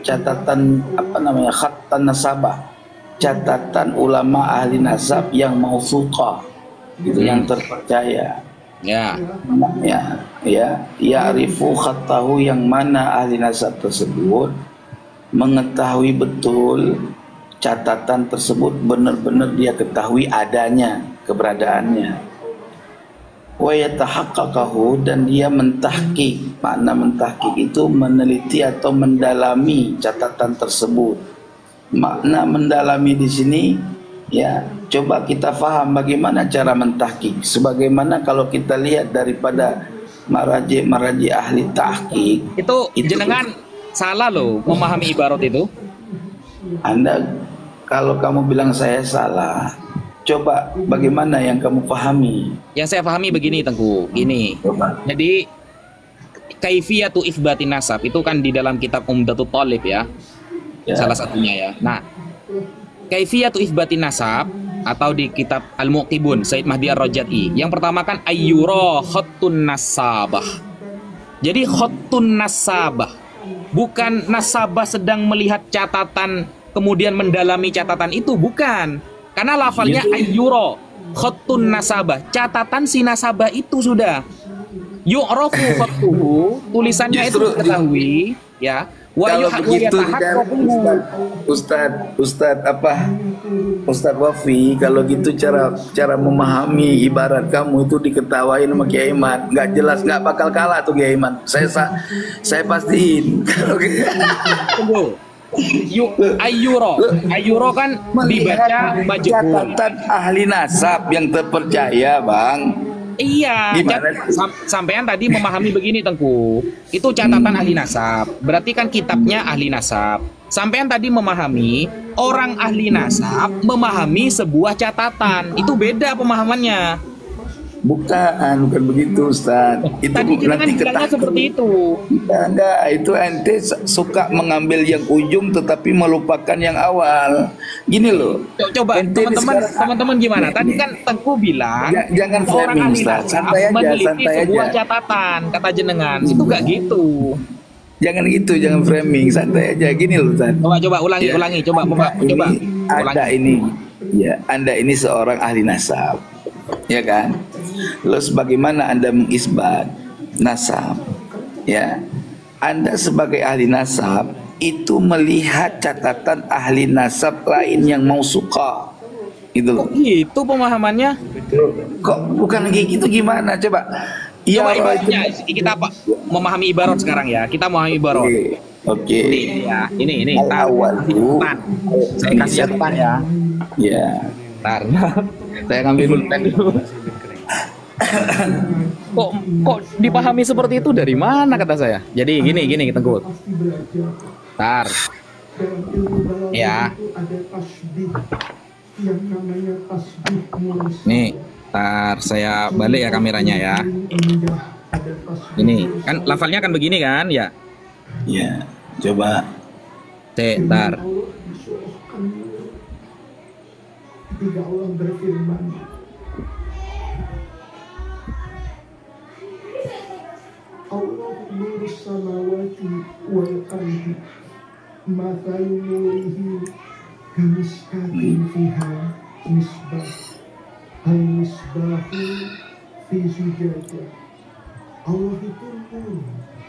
catatan khattan nasabah, catatan ulama ahli nasab yang mausuqah, gitu, yang terpercaya. Ya, ya'rifu khattahu, yang mana ahli nasab tersebut mengetahui betul catatan tersebut benar-benar dia ketahui adanya, keberadaannya. Wa yatahaqqaqahu, dan dia mentahqiq. Makna mentahqiq itu meneliti atau mendalami catatan tersebut. makna mendalami di sini ya, coba kita faham bagaimana cara mentahqiq. Sebagaimana kalau kita lihat daripada maraji ahli tahqiq Itu jenengan salah loh memahami ibarat itu. Anda, kalau kamu bilang saya salah, coba bagaimana yang kamu pahami? Yang saya pahami begini Tengku, gini. Coba. Jadi kaifiyatu itsbatin nasab itu kan di dalam kitab Umdatul Thalib ya. Salah satunya ya. Nah, kaifiyatu itsbatin nasab atau di kitab Al-Muqtibun Said Mahdi Ar-Rajai. Yang pertama kan ayyura khattun nasabah. Jadi khattun nasabah bukan nasabah sedang melihat catatan kemudian mendalami catatan itu, bukan. Karena lafalnya ayyura khattun nasabah, catatan si nasabah itu sudah yu'rafu khattuhu, tulisannya itu diketahui ya. Wa Kalau begitu Ustadz Wafi, kalau gitu cara memahami ibarat kamu itu diketawain sama Kiai Iman, nggak jelas, nggak bakal kalah tuh Kiai Iman. Saya pastiin. Kalau Ayyuro kan dibaca majhul. catatan ahli nasab yang terpercaya, Bang. Iya, sampean tadi memahami begini Tengku. Itu catatan ahli nasab. Berarti kan kitabnya ahli nasab. Sampean tadi memahami orang ahli nasab memahami sebuah catatan. Itu beda pemahamannya. Bukan begitu Ustaz. Itu Tadi kita kan nanti bilangnya seperti itu. Enggak, itu ente suka mengambil yang ujung tetapi melupakan yang awal. Gini loh. Coba teman-teman gimana? Tadi kan Tengku bilang jangan orang framing, ahli Ustaz. nasab Santai aja, meneliti santai sebuah aja. catatan, kata jenengan. Itu gak gitu. Jangan gitu, jangan framing, santai aja. Gini loh, Ustaz. Coba ulangi, coba Anda ini seorang ahli nasab. Ya kan? Lalu bagaimana Anda mengisbat nasab? Ya. Anda sebagai ahli nasab itu melihat catatan ahli nasab lain yang mau suka. Itu loh. Itu pemahamannya. Kok bukan kayak gitu, gimana coba? Coba ibaratnya kita memahami ibarat sekarang ya. Kita memahami ibarat. Oke. Ini. Awal dulu. Saya kasih catatan ya. Ya. Ntar. Saya ngambil dulu pen dulu. Kok dipahami seperti itu dari mana kata saya? Jadi gini Tengku. Ntar. Ya. Nih, ntar saya balik ya kameranya ya. Ini kan lafalnya kan begini kan ya? Ya, coba. Ntar. Ketika Allah berfirman, Allah nurus samawati wal ardi mathalu nurihi kamiskatin fiha misbah al misbahu fi zujajah. Allah itu nur,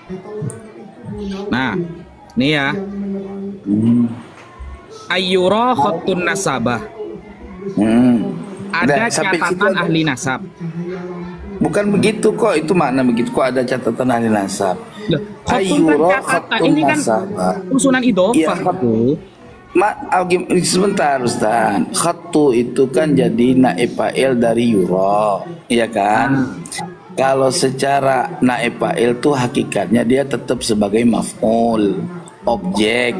kata ulama itu munawwir. Nah, nih ya. Ayyura khattun nasabah. Ada catatan ahli nasab. Bukan begitu kok, itu makna begitu kok, ada catatan ahli nasab. Ayyura khattun ini kan usunan idhofah tuh. Sebentar Ustaz. Khattu itu kan jadi naib fa'il dari yura, ya kan? Kalau secara naib fa'il tuh hakikatnya dia tetap sebagai maf'ul, objek.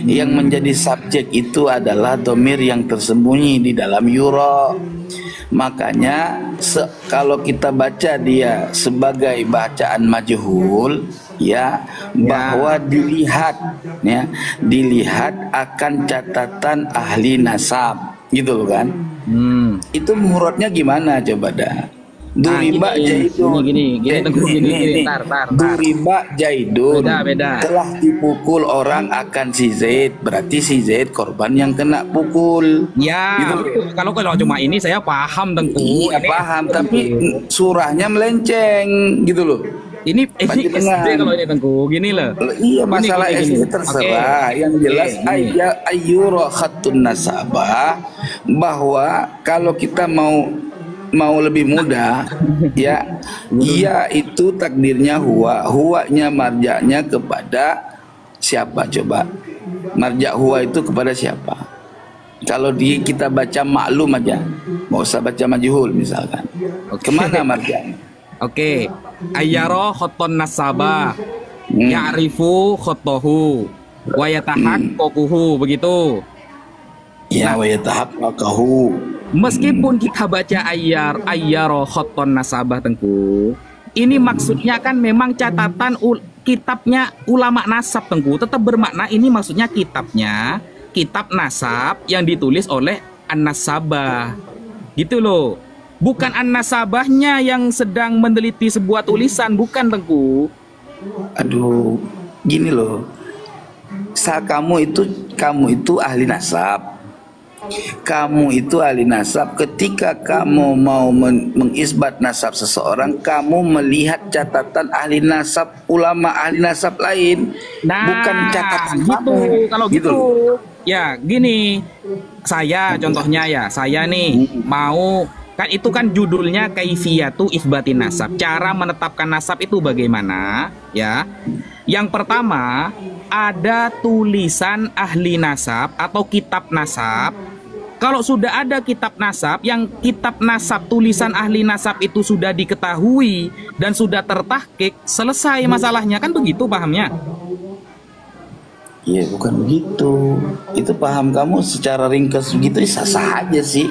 Yang menjadi subjek itu adalah domir yang tersembunyi di dalam yura. Makanya kalau kita baca dia sebagai bacaan majhul, ya, bahwa dilihat akan catatan ahli nasab, gitu loh kan? Itu murotnya gimana coba dah? Duriba Jaidun. Gini, tar. Duriba Jaidun. Beda. Telah dipukul orang akan si Zaid, berarti si Zaid korban yang kena pukul. Ya, gitu. kalau cuma ini saya paham Tengku. Iya, paham, tapi surahnya melenceng gitu loh. Ini SD kalau ini Tengku, gini loh. Iya, masalah SD terserah. Yang jelas ayyura khattun nasabah, bahwa kalau kita mau lebih mudah ya, ia itu takdirnya huwanya marjanya kepada siapa coba? Marja huwa itu kepada siapa? Kalau kita baca maklum aja, nggak usah baca majhul misalkan. Kemana marjanya? Oke. Ayyara khotton nasabah. Ya'rifu khotohu. Wa yatahaqqaquhu, begitu. Ya, wa yatahaqqaquhu. Meskipun kita baca ayyara khotton nasabah, Tengku, ini maksudnya kan memang catatan kitabnya ulama nasab, Tengku. Tetap bermakna ini maksudnya kitabnya, kitab nasab yang ditulis oleh an-nasabah. Gitu loh. Bukan an-nasabahnya yang sedang meneliti sebuah tulisan, bukan, Tengku. Aduh, gini loh. Kamu itu ahli nasab. Kamu itu ahli nasab. Ketika kamu mau mengisbat nasab seseorang, kamu melihat catatan ahli nasab, ulama ahli nasab lain, bukan catatan gitu. kamu. Kalau gitu, ya gini, saya contohnya ya, saya nih mau, kan itu kan judulnya kaifiyatu isbatin nasab, cara menetapkan nasab itu bagaimana, ya. Yang pertama, ada tulisan ahli nasab atau kitab nasab. Kalau sudah ada kitab nasab, yang kitab nasab tulisan ahli nasab itu sudah diketahui dan sudah tertahqiq, selesai masalahnya, kan begitu pahamnya? Iya, bukan begitu. Itu paham kamu secara ringkas begitu sah-sah aja sih.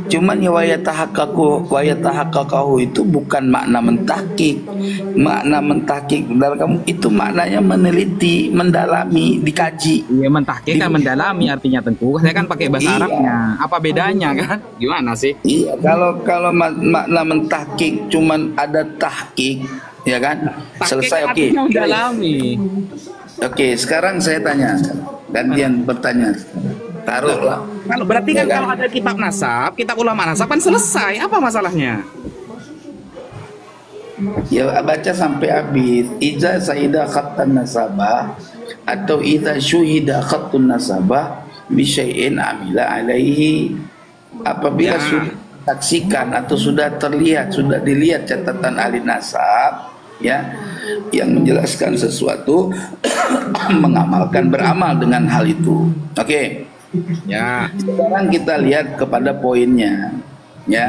Cuman ya wayatahaqqaqahu itu bukan makna mentahqiq. Makna mentahqiq dari kamu itu maknanya meneliti, mendalami, dikaji. Iya, mentahqiq kan mendalami artinya, Tengku. Saya kan pakai bahasa Arabnya. Apa bedanya kan? Gimana sih? Iya, kalau makna mentahqiq cuman ada tahqiq, ya kan? Selesai, oke. Mendalami. Oke, sekarang saya tanya, gantian bertanya. Taruhlah. Kalau berarti kan kalau ada kitab nasab, kitab ulama nasab kan selesai. Apa masalahnya? Ya baca sampai habis. Iza saida khattan nasabah atau iza syuhida khattun nasabah bisyai'in amila alaihi. Apabila sudah saksikan atau sudah terlihat, sudah dilihat catatan ahli nasab, ya, yang menjelaskan sesuatu, mengamalkan, beramal dengan hal itu. Oke. Ya. Sekarang kita lihat kepada poinnya, ya.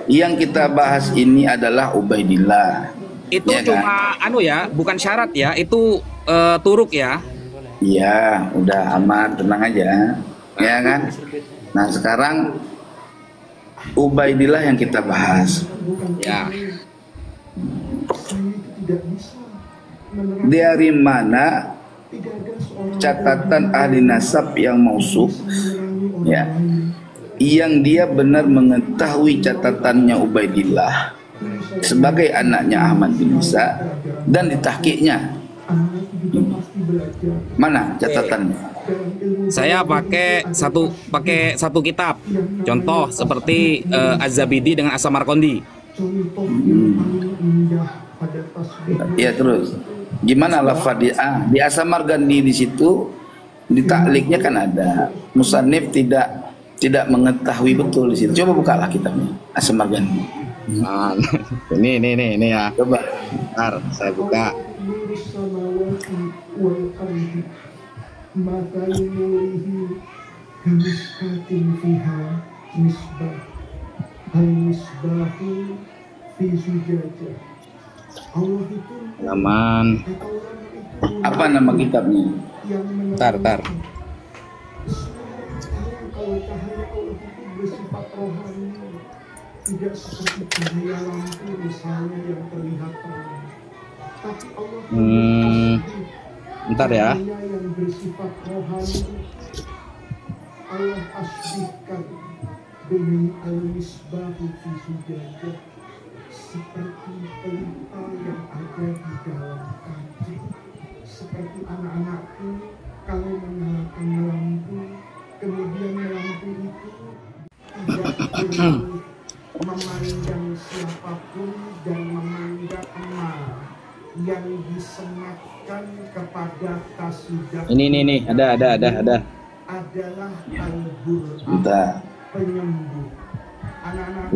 Yang kita bahas ini adalah Ubaidillah. Itu ya cuma kan? bukan syarat ya, itu turuk ya. Iya, udah aman, tenang aja, ya kan. Nah sekarang Ubaidillah yang kita bahas. Ya. Dari mana catatan ahli nasab yang mausuf, ya, yang dia benar mengetahui catatannya Ubaidillah sebagai anaknya Ahmad bin Isa dan ditahqiqnya. Mana catatannya? Saya pakai satu kitab. Contoh seperti Az-Zabidi dengan As-Samarqandi. Ya, terus gimana lafaz di As-Samarqandi di situ di takliknya kan ada musannif tidak mengetahui betul di situ. Coba bukalah kitabnya As-Samarqandi. Nah, ini ya. Coba. Bentar, saya buka. Halaman. Apa nama kitabnya? Tar. Kalau cahaya Allah itu bersifat rohani, tidak seperti cahaya lampu misalnya yang terlihat terang. Tapi Allah Bentar ya. yang bersifat rohani, Allah asbihkan dengan al-misbahu fi zujajah, seperti pelita yang ada di dalam kaca. Seperti anak-anakku kalau menyalakan lampu, kemudian lampu itu tidak memandang siapapun dan memandang emas yang disematkan kepada kasidah. Ini ada. Adalah Sebentar. penyembuh. Anak-anak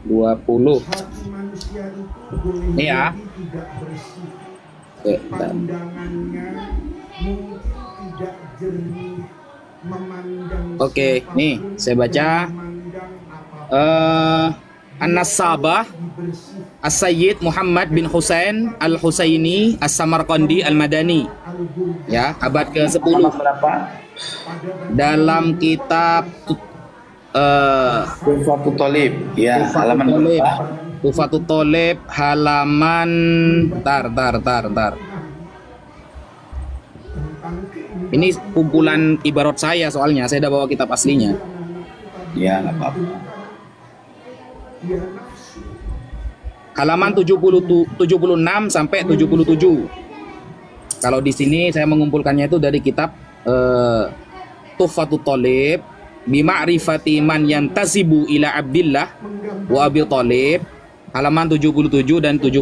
8:20. hati manusia itu boleh Ini ya. jadi tidak bersih. Bentar. Pandangannya mungkin tidak jernih memandang Oke, nih saya baca An-Nasabah As-Sayyid Muhammad bin Husain Al-Husaini As-Samarqandi Al-Madani, ya, abad ke-10. Berapa? Dalam kitab Tufatul Thalib, ya, halaman Thalib, berapa? Tufatul Thalib halaman tar. Ini kumpulan ibarat saya, soalnya saya udah bawa kitab aslinya. Ya, nggak apa-apa. Halaman 76 sampai 77. Kalau di sini saya mengumpulkannya itu dari kitab Tuhfatul Thalib bima'rifati man yantasibu ila Abdillah wa Abi Thalib, halaman 77 dan 76.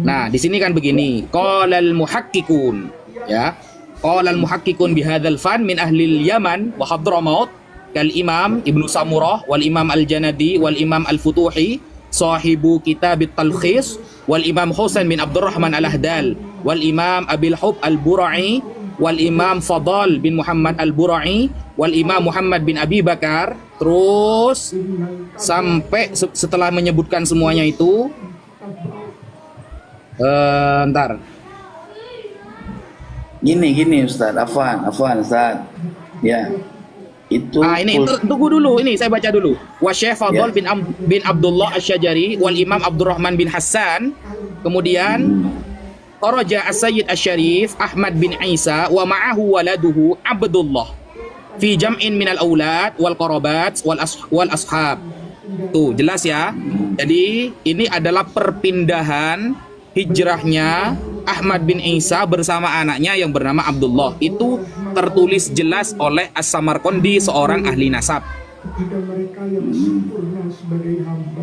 Nah, di sini kan begini, qalal muhaqqiqun, ya. Qalal muhaqqiqun bihadzal fan min ahli Yaman wa Hadramaut kal Imam Ibnu Samurah wal Imam Al-Janadi wal Imam Al-Futuhi sahibu kitab At-Talkhis wal Imam Husain bin Abdurrahman Al-Ahdal wal Imam Abil Hub Al-Bura'i wal Imam Fadal bin Muhammad Al-Bura'i wal Imam Muhammad bin Abi Bakar. Terus sampai setelah menyebutkan semuanya itu, ntar Gini Ustaz, Afwan Ustaz. Ya. Itu ini tunggu dulu, ini saya baca dulu. Wa Syekh Fadl bin Abdullah Asy-Syajari wal Imam Abdurrahman bin Hassan. Kemudian Kharaja As-Sayyid Asy-Syarif Ahmad bin Isa wa ma'ahu waladuhu Abdullah fi jam'in minal aulad wal qarabat wal ashab. Tuh, jelas ya. Jadi ini adalah perpindahan hijrahnya Ahmad bin Isa bersama anaknya yang bernama Abdullah. Itu tertulis jelas oleh As-Samarqandi, seorang ahli nasab.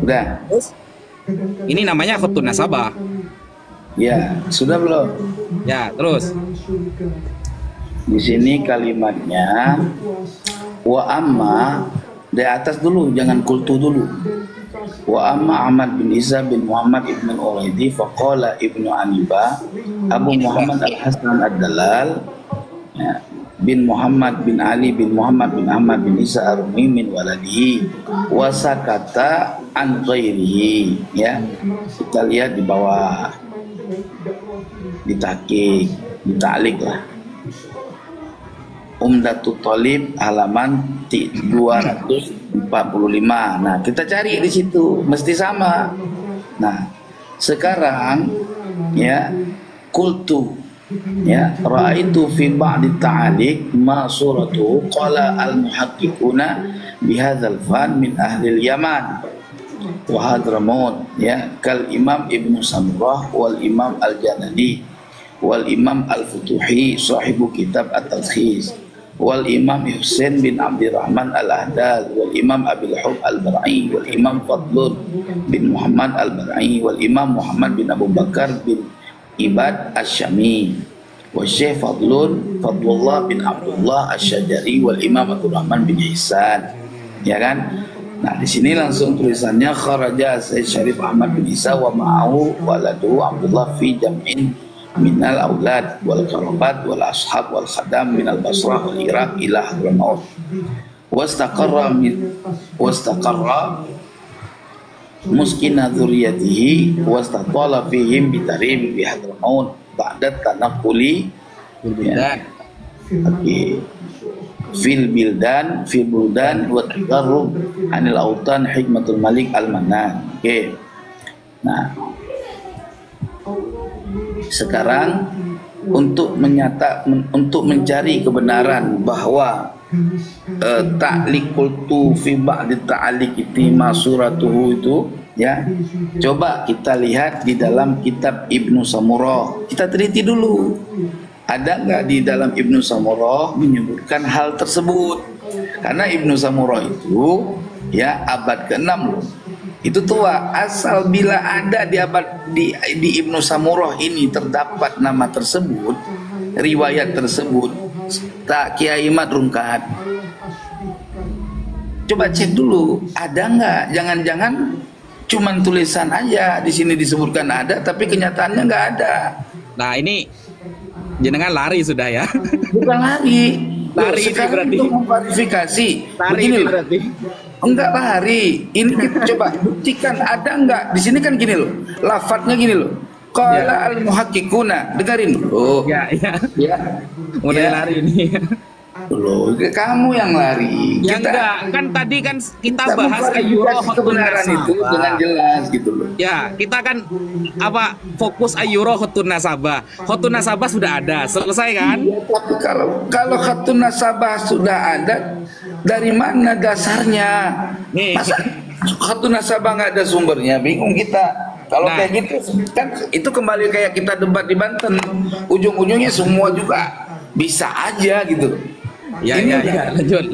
Udah. Ini namanya khutun nasabah. Ya, sudah belum? Ya, terus. Di sini kalimatnya wa amma, dari atas dulu, jangan kultu dulu. Wa amma Ahmad bin Isa bin Muhammad ibn Uwaidi faqala ibnu Aniba Abu Muhammad Al-Hasan Ad-Dalal, ya, bin Muhammad bin Ali bin Muhammad bin Ahmad bin Isa Ar-Rumi min waladihi wa sakata an ghairihi, ya. Kita lihat di bawah, di tahqiq, di ta'liq lah. Umdatul Thalib halaman 245. Nah, kita cari di situ, mesti sama. Nah, sekarang ya, qultu, ya, ra'aitu fi ba'di ta'aliq ma suratu qala al-muhaqqiquna bihadzal fan min ahli al-Yaman wa Hadramaut, ya, kal Imam Ibnu Samurah wal Imam Al-Janadi wal Imam Al-Futuhi sahibu kitab At-Talkhis wal Imam Husain bin Abdurrahman Al-Ahdal wal Imam Abil Hub Al-Bara'i wal Imam Fadlun bin Muhammad Al-Bara'i wal Imam Muhammad bin Abu Bakar bin Ibad Asy-Syami wa Syekh Fadlullah bin Abdullah Asy-Syajari wal Imam Abdurrahman bin Ihsan, ya kan? Nah, di sini langsung tulisannya kharaja Sayyid Syarif Ahmad bin Isa wa ma'ahu waladu Abdullah fi jam'in minal aulad wal qarabat wal ashab wal khadam minal Basrah wal Iraq ila Hadramaut wastaqarra muskina dzurriyyatihi wastatala fihim bitarim bi Hadramaut ba'da tanaqquli fil buldan wa tadarrub anil autan hikmatul malik al-Manan. Oke. Nah, sekarang untuk mencari kebenaran bahwa ta'liq qultu fi ba'di ta'liq itima suratuhu itu, ya, coba kita lihat di dalam kitab Ibnu Samurah. Kita teliti dulu, ada nggak di dalam Ibnu Samurah menyebutkan hal tersebut. Karena Ibnu Samurah itu, ya, abad ke-6 itu tua. Asal bila ada di abad di Ibnu Samurah ini terdapat nama tersebut, riwayat tersebut, tak Kiai Mat Rungkat, coba cek dulu ada nggak. Jangan-jangan cuman tulisan aja di sini disebutkan ada, tapi kenyataannya nggak ada. Nah, ini jenengan lari sudah ya. Bukan lari. Lari ini Sekarang berarti. untuk memverifikasi. Lari Begini ini loh. berarti. Enggak lari. Ini kita coba buktikan ada enggak. Di sini kan gini loh. Lafadznya gini loh. Qala al-muhaqqiquna. Dengerin dulu. Ya, ya. Ya. Mulai Ya. lari ini. Loh, kamu yang lari. Ya enggak, kan tadi kan kita bahas memverifikasi ayyurohotun kebenaran itu nasabah. dengan jelas gitu loh. Ya, kita kan apa fokus ayyurohotun nasabah. Hotun nasabah sudah ada, selesai kan? Ya, tapi kalau khatun nasabah sudah ada, dari mana dasarnya? Nih. Masa khatun nasabah nggak ada sumbernya? Bingung kita. Kalau Nah. kayak gitu kan itu kembali kayak kita debat di Banten. Ujung-ujungnya semua juga bisa aja gitu. Ya, Ini ya, lanjut.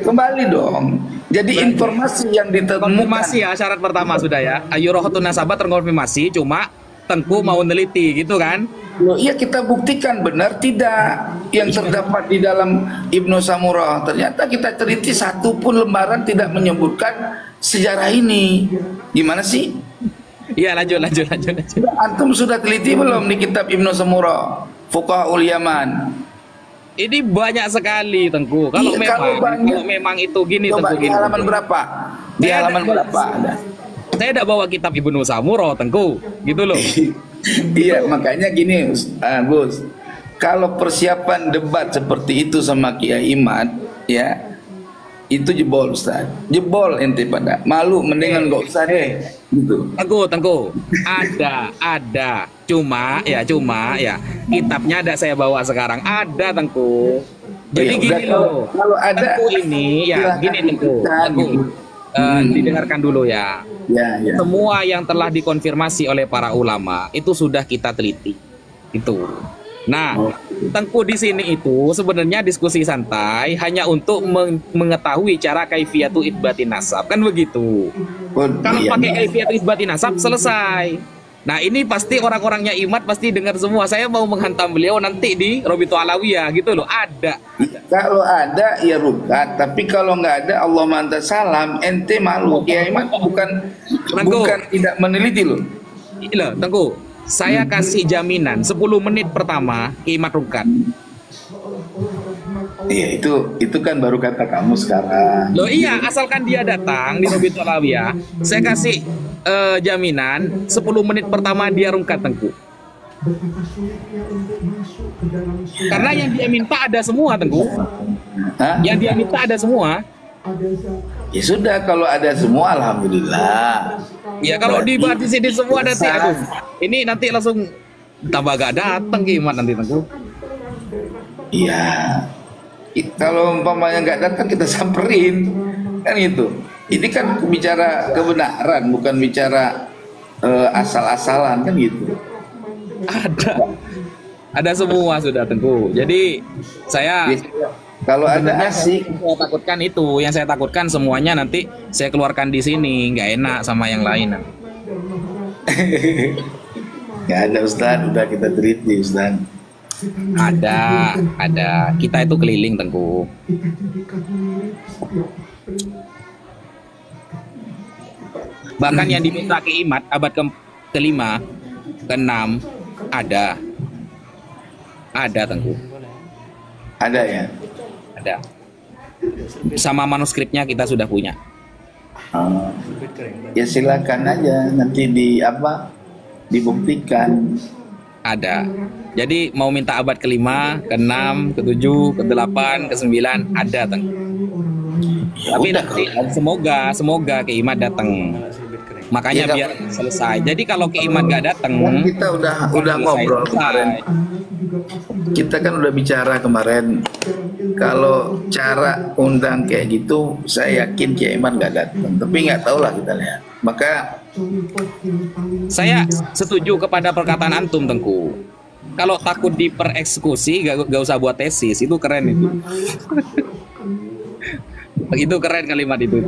kembali dong. Jadi informasi yang ditemukan. Konfirmasi ya, syarat pertama sudah ya. Ayyurohotun nasabah terkonfirmasi, cuma Tengku mau neliti gitu kan? Loh, iya kita buktikan benar tidak yang terdapat di dalam Ibnu Samurah. Ternyata kita teliti satu pun lembaran tidak menyebutkan sejarah ini. Gimana sih? Iya, lanjut. Antum sudah teliti belum di kitab Ibnu Samurah? Fuqahaul Yaman. Ini banyak sekali Tengku. Kalau Iya, kalau banyak. memang itu gini Coba Tengku di gini. halaman berapa? Di Saya halaman ada- berapa ada? Saya tidak bawa kitab Ibnu Samurah Tengku, gitu loh. Iya, makanya gini, Gus. Kalau persiapan debat seperti itu sama Kiai Imad, ya, itu jebol, Ustaz. Jebol ente pada. Malu, mendingan nggak usah deh. Gitu. Tengku, ada. Cuma ya, kitabnya ada saya bawa sekarang. Ada Tengku. Jadi Ya, gini udah, loh. kalau ada, Tengku ini ya, silahkan gini Tengku. diberikan, gitu. Didengarkan dulu ya. Ya, ya. Semua yang telah dikonfirmasi oleh para ulama itu sudah kita teliti. Itu. Nah, Tengku di sini itu sebenarnya diskusi santai hanya untuk mengetahui cara kaifiyatu itsbatin nasab, kan begitu. Kalau Iya. pakai kaifiyatu itsbatin nasab selesai. Nah, ini pasti orang-orangnya Imat pasti dengar semua. Saya mau menghantam beliau nanti di Robitu Alawiyah gitu loh. Ada. Kalau ada ya rukat, tapi kalau nggak ada Allah manta salam, ente malu. Kiai Imad bukan tidak meneliti loh. Ini loh, Tengku. Saya kasih jaminan 10 menit pertama Imat Rukat. Iya, itu kan baru kata kamu sekarang. Loh iya, asalkan dia datang di Robitu Alawiyah, saya kasih jaminan 10 menit pertama dia rungkat Tengku. Betapa sulitnya untuk masuk ke dalam surga. Karena yang dia minta ada semua Tengku. Hah? Yang dia minta ada semua. Ada zat Ya sudah, kalau ada semua alhamdulillah. Ya kalau dibahas di sini semua nanti aduh. Ini nanti langsung tambah gak datang ke Imat nanti Tengku. Iya. Kalau umpamanya nggak datang kita samperin, kan itu. Ini kan bicara kebenaran, bukan bicara asal-asalan, kan gitu. Ada semua sudah Tengku. Jadi saya Kalau ada sebenarnya asik, saya takutkan itu, yang saya takutkan semuanya nanti saya keluarkan di sini, nggak enak sama yang lain. nggak ada Ustaz, udah kita teliti Ustaz. Ada. Kita itu keliling Tengku. kita jadikan milik setiap Bahkan yang diminta ke Imat abad kelima, keenam ada Tengku. Ada ya. Ada. Sama manuskripnya kita sudah punya. Ya silakan aja nanti dibuktikan. Ada. Jadi mau minta abad kelima, keenam, ketujuh, kedelapan, kesembilan ada Tengku. Ya Tapi udah, nanti kalau semoga ke Imat datang. Makanya Ya, biar selesai. Jadi kalau ke Imat gak datang, kan kita udah ngobrol kemarin. Kita kan udah bicara kemarin. Kalau cara undang kayak gitu, saya yakin Kiai Iman nggak datang. Tapi nggak tahu lah, kita lihat. Maka Saya setuju kepada perkataan antum Tengku. Kalau takut dipereksekusi, gak usah buat tesis. Itu keren itu. Itu keren kalimat itu.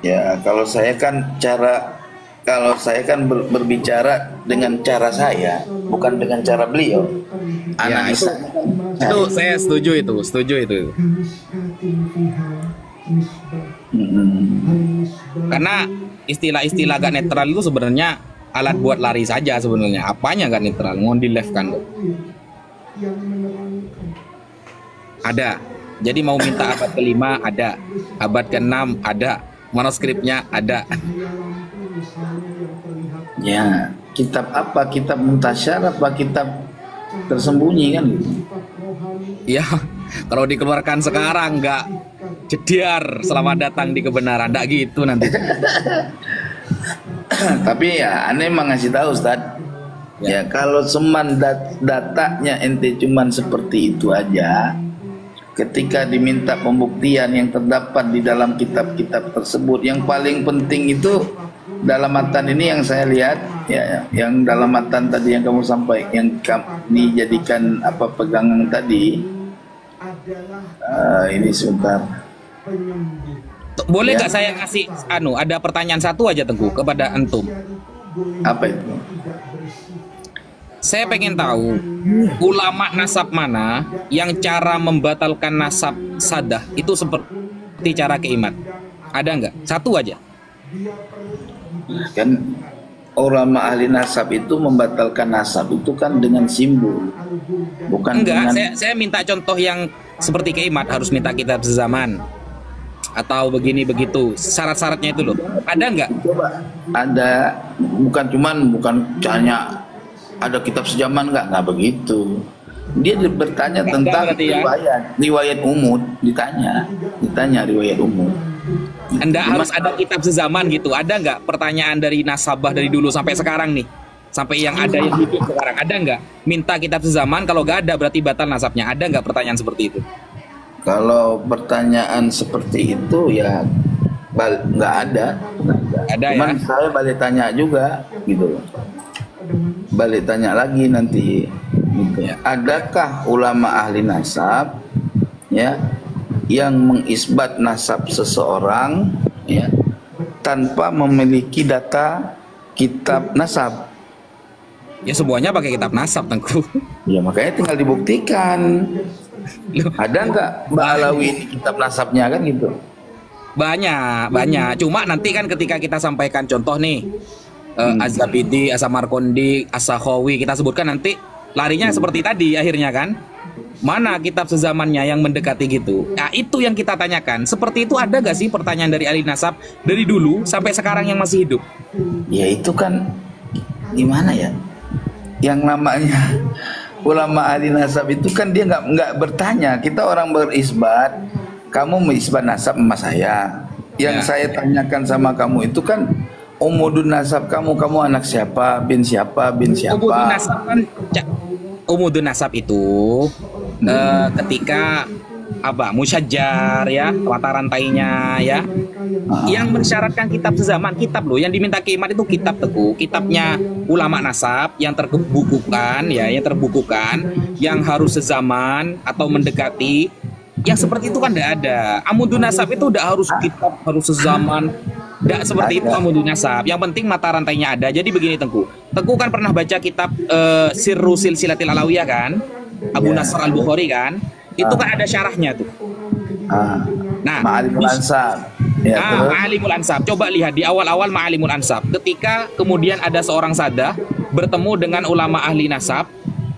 ya kalau saya kan berbicara dengan cara saya, bukan dengan cara beliau. Ya, Analisa. itu saya setuju itu. Mm-mm. Karena istilah-istilah gak netral itu sebenarnya alat buat lari saja sebenarnya. Apanya nggak netral? Mau di left kan? yang menerangkan Ada. Jadi mau minta abad ke-5 ada, abad ke-6 ada, manuskripnya ada. cahaya lampu misalnya yang terlihat Ya, kitab apa? Kitab muntasyar apa kitab tersembunyi kan gitu. sifat rohani Ya, kalau dikeluarkan sekarang nggak jediar selamat datang di kebenaran, nggak gitu nanti. Tapi ya aneh emang ngasih tahu Ustaz. Ya kalau cuman datanya ente cuman seperti itu aja, ketika diminta pembuktian yang terdapat di dalam kitab-kitab tersebut, yang paling penting itu dalam matan ini yang saya lihat ya, yang dalam matan tadi yang kamu sampaikan, yang dijadikan apa pegangan tadi, adalah ini sebentar. penyembuh. Boleh Ya. nggak saya kasih ada pertanyaan satu aja Tengku kepada antum. Apa itu? Saya pengen tahu ulama nasab mana yang cara membatalkan nasab sadah itu seperti cara Kiai Mat. Ada nggak? Satu aja. Kan ulama ahli nasab itu membatalkan nasab itu kan dengan simbol, bukan Enggak, dengan saya minta contoh yang seperti Kiai Mat, harus minta kitab sezaman atau begini begitu. Syarat-syaratnya itu loh. Ada nggak? coba ada, bukan tanya ada kitab sejaman nggak begitu. Dia bertanya Nggak tentang berarti ya? riwayat umum, ditanya riwayat umum. Anda harus ada kitab sezaman gitu. Ada nggak pertanyaan dari nasabah dari dulu sampai sekarang nih? Sampai yang ada yang hidup sekarang. Ada nggak? Minta kitab sezaman, kalau nggak ada berarti batal nasabnya. Ada nggak pertanyaan seperti itu? Kalau pertanyaan seperti itu ya nggak ada. Ada Cuman ya? saya balik tanya juga gitu. Balik tanya lagi nanti gitu. Ya. Adakah ulama ahli nasab ya yang mengisbat nasab seseorang ya tanpa memiliki data kitab nasab? Ya semuanya pakai kitab nasab, Tengku. Ya makanya tinggal dibuktikan. Loh, Ada nggak Mbak Alawi ini kitab nasabnya kan gitu? banyak. Cuma nanti kan ketika kita sampaikan contoh nih, Az-Zabidi, As-Samarqandi, As-Sakhawi, kita sebutkan nanti larinya seperti tadi akhirnya kan. Mana kitab sezamannya yang mendekati gitu? Nah itu yang kita tanyakan. Seperti itu ada gak sih pertanyaan dari ahli nasab dari dulu sampai sekarang yang masih hidup? Ya itu kan gimana ya? Yang namanya ulama ahli nasab itu kan dia nggak bertanya. Kita orang berisbat, kamu mengisbat nasab sama saya. Yang Ya. saya tanyakan sama kamu itu kan umudun nasab kamu anak siapa, bin siapa, bin Umudun siapa. nasab kan, umudun nasab itu ketika apa musyajjar ya, mata rantainya ya, yang mensyaratkan kitab sezaman, kitab loh yang diminta Kiai Mat itu kitab Teguh, kitabnya ulama nasab yang terbukukan ya, yang harus sezaman atau mendekati. Yang seperti itu kan tidak ada. Amudun nasab itu udah harus kitab, harus sezaman. Tidak seperti itu amudun nasab. Yang penting mata rantainya ada. Jadi begini Tengku kan pernah baca kitab Sirru Silsilatil Alawiyah kan, Abu Nasr Al-Bukhari kan. Itu kan ada syarahnya tuh. Nah, Ma'alimul Ansab. Ya, terus? Ma'alimul Ansab. Coba lihat di awal-awal Ma'alimul Ansab. Ketika kemudian ada seorang sadah bertemu dengan ulama ahli nasab,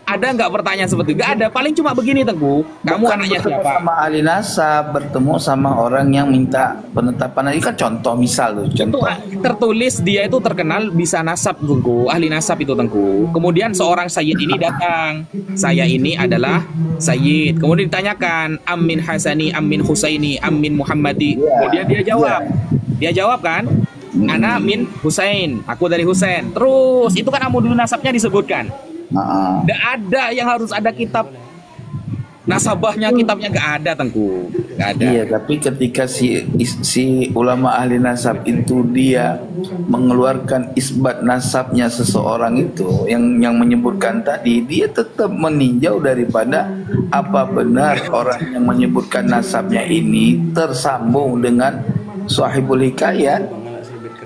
ada nggak pertanyaan seperti itu? Nggak ada. Paling cuma begini Tengku. Kamu Bukan anaknya bertemu siapa? sama ahli nasab, bertemu sama orang yang minta penetapan. Ini kan contoh misal tuh, Itu contoh. tertulis dia itu terkenal bisa nasab Tengku, ahli nasab itu Tengku. Kemudian seorang sayyid ini datang. Saya ini adalah sayyid. Kemudian ditanyakan, Amin Hasani, Amin Husaini, Amin Muhammadi. Kemudian dia jawab. Dia jawab kan? Ana min Husain, aku dari Husain. Terus itu kan amudun nasabnya disebutkan. Nggak ada yang harus ada kitab nasabahnya, kitabnya nggak ada Tengku, nggak ada. Iya, tapi ketika si ulama ahli nasab itu dia mengeluarkan isbat nasabnya seseorang itu yang menyebutkan tadi, dia tetap meninjau daripada apa benar orang yang menyebutkan nasabnya ini tersambung dengan sahibul hikayat.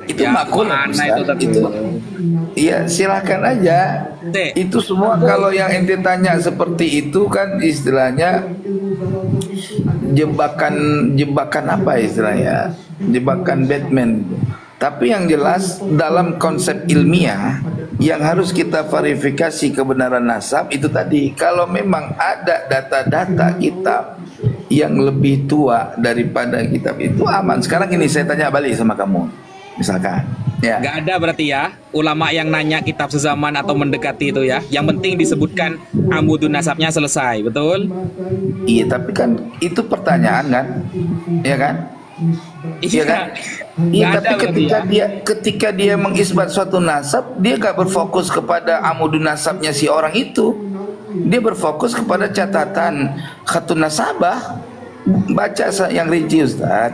Itu Ya, makul mana Ustaz. itu tadi? Iya, silakan aja. Dek. Itu semua kalau yang ente tanya seperti itu kan istilahnya jebakan apa istilahnya? Jebakan Batman. Tapi yang jelas dalam konsep ilmiah yang harus kita verifikasi kebenaran nasab itu tadi, kalau memang ada data-data kitab yang lebih tua daripada kitab itu aman. Sekarang ini saya tanya balik sama kamu, misalkan ya. Nggak ada berarti ya ulama yang nanya kitab sezaman atau mendekati itu ya. Yang penting disebutkan amudun nasabnya selesai, betul? Iya, tapi kan itu pertanyaan kan, ya kan? Iya kan? Iya, tapi ketika dia mengisbat suatu nasab, dia gak berfokus kepada amudun nasabnya si orang itu. Dia berfokus kepada catatan khatun nasabah. Baca yang rinci, Ustaz.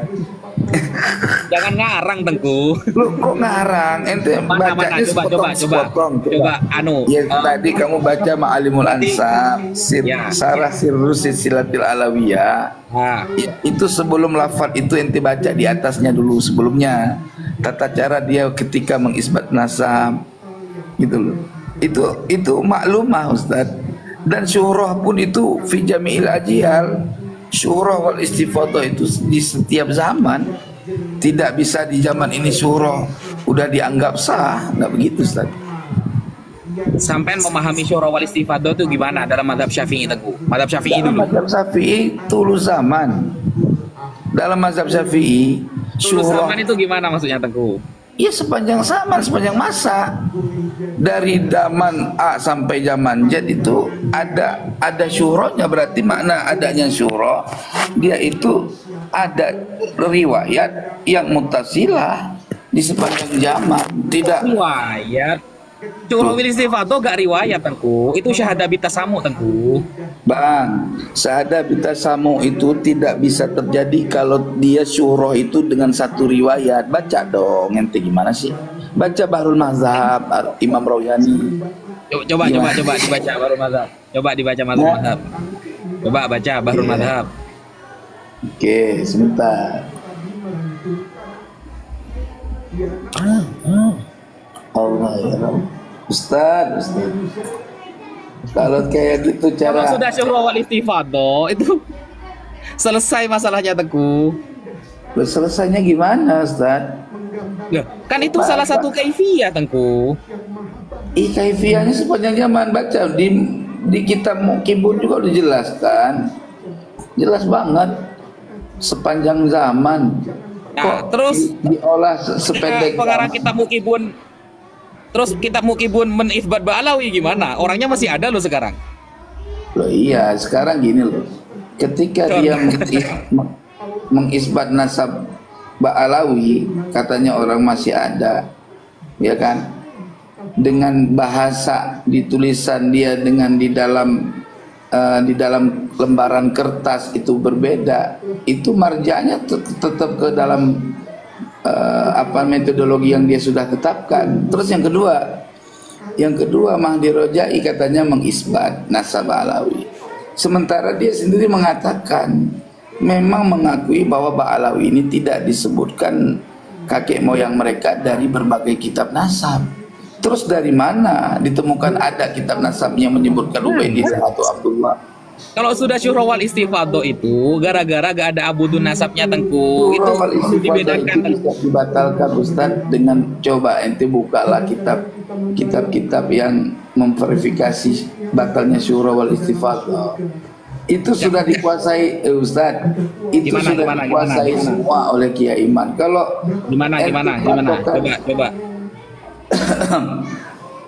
Jangan ngarang, Tengku. Lu kok ngarang? Ente bacanya sepotong. Coba Ya tadi kamu baca Ma'alimul Ansab, Sarah Sirrus Silsilatil Alawiyah. Itu sebelum lafaz itu ente baca di atasnya dulu sebelumnya. Tata cara dia ketika mengisbat nasab. Gitu loh. Itu maklumah, Ustaz. Dan syuhrah pun itu fi jami'il ajyal. Syuhrah wal istifadah itu di setiap zaman. Tidak bisa di zaman ini syuhrah udah dianggap sah, nggak begitu, Ustaz. Sampai memahami syuhrah wal istifadah itu gimana dalam mazhab Syafi'i, Teguh? Mazhab Syafi'i dulu. Mazhab Syafi'i tulu zaman. Dalam mazhab Syafi'i syuhrah zaman itu gimana maksudnya, Teguh? Ya sepanjang zaman, sepanjang masa. Dari zaman A sampai zaman Z itu ada syuhrahnya, berarti makna adanya syuhrah dia itu ada riwayat yang muttasilah di sepanjang zaman. Tidak riwayat. Syuhrah wal istifadah gak riwayat, Tengku. Itu syahadah bitasamu, Tengku. Bang, syahadah bitasamu itu tidak bisa terjadi kalau dia syuhrah itu dengan satu riwayat. Baca dong, ente gimana sih? Baca Bahrul Mazhab Imam Rawyani. Coba dibaca Bahrul Mazhab. Coba dibaca Bahrul Mazhab. Coba baca Bahrul Mazhab. Oke, sebentar. Allah ya Rabb. Ustaz. Kalau kayak gitu cara. Kalau sudah syuhrah wal istifadah itu selesai masalahnya, Teguh. Selesainya gimana, Ustaz? Kan itu salah satu kaifiyah, Tengku. Kaifiyahnya sepanjang zaman. Baca di kitab Muqibun juga udah dijelaskan. Jelas banget sepanjang zaman. Nah, terus diolah sependek pengarang kitab Muqibun. Terus kitab Muqibun menisbat Ba'alawi gimana? Orangnya masih ada loh sekarang. Loh iya, sekarang gini loh. Ketika dia mengisbat nasab Ba'alawi, katanya orang masih ada, ya kan? Dengan bahasa di tulisan dia dengan di dalam lembaran kertas itu berbeda. Itu marjanya tetap ke dalam metodologi yang dia sudah tetapkan. Terus yang kedua Mahdi Rojai katanya mengisbat nasab Ba'alawi. Sementara dia sendiri mengatakan memang mengakui bahwa Ba'alawi ini tidak disebutkan kakek moyang mereka dari berbagai kitab nasab. Terus dari mana ditemukan ada kitab nasab yang menyebutkan Ubaidillah atau Abdullah? Kalau sudah syuhrah wal istifadah itu gara-gara gak ada abudun nasabnya, Tengku. Itu dibedakan. Itu bisa dibatalkan, Ustaz, dengan coba ente bukalah kitab-kitab yang memverifikasi batalnya syuhrah wal istifadah. Itu sudah dikuasai, Ustaz. Itu sudah dikuasai semua oleh Kiai Iman. Kalau gimana? Coba.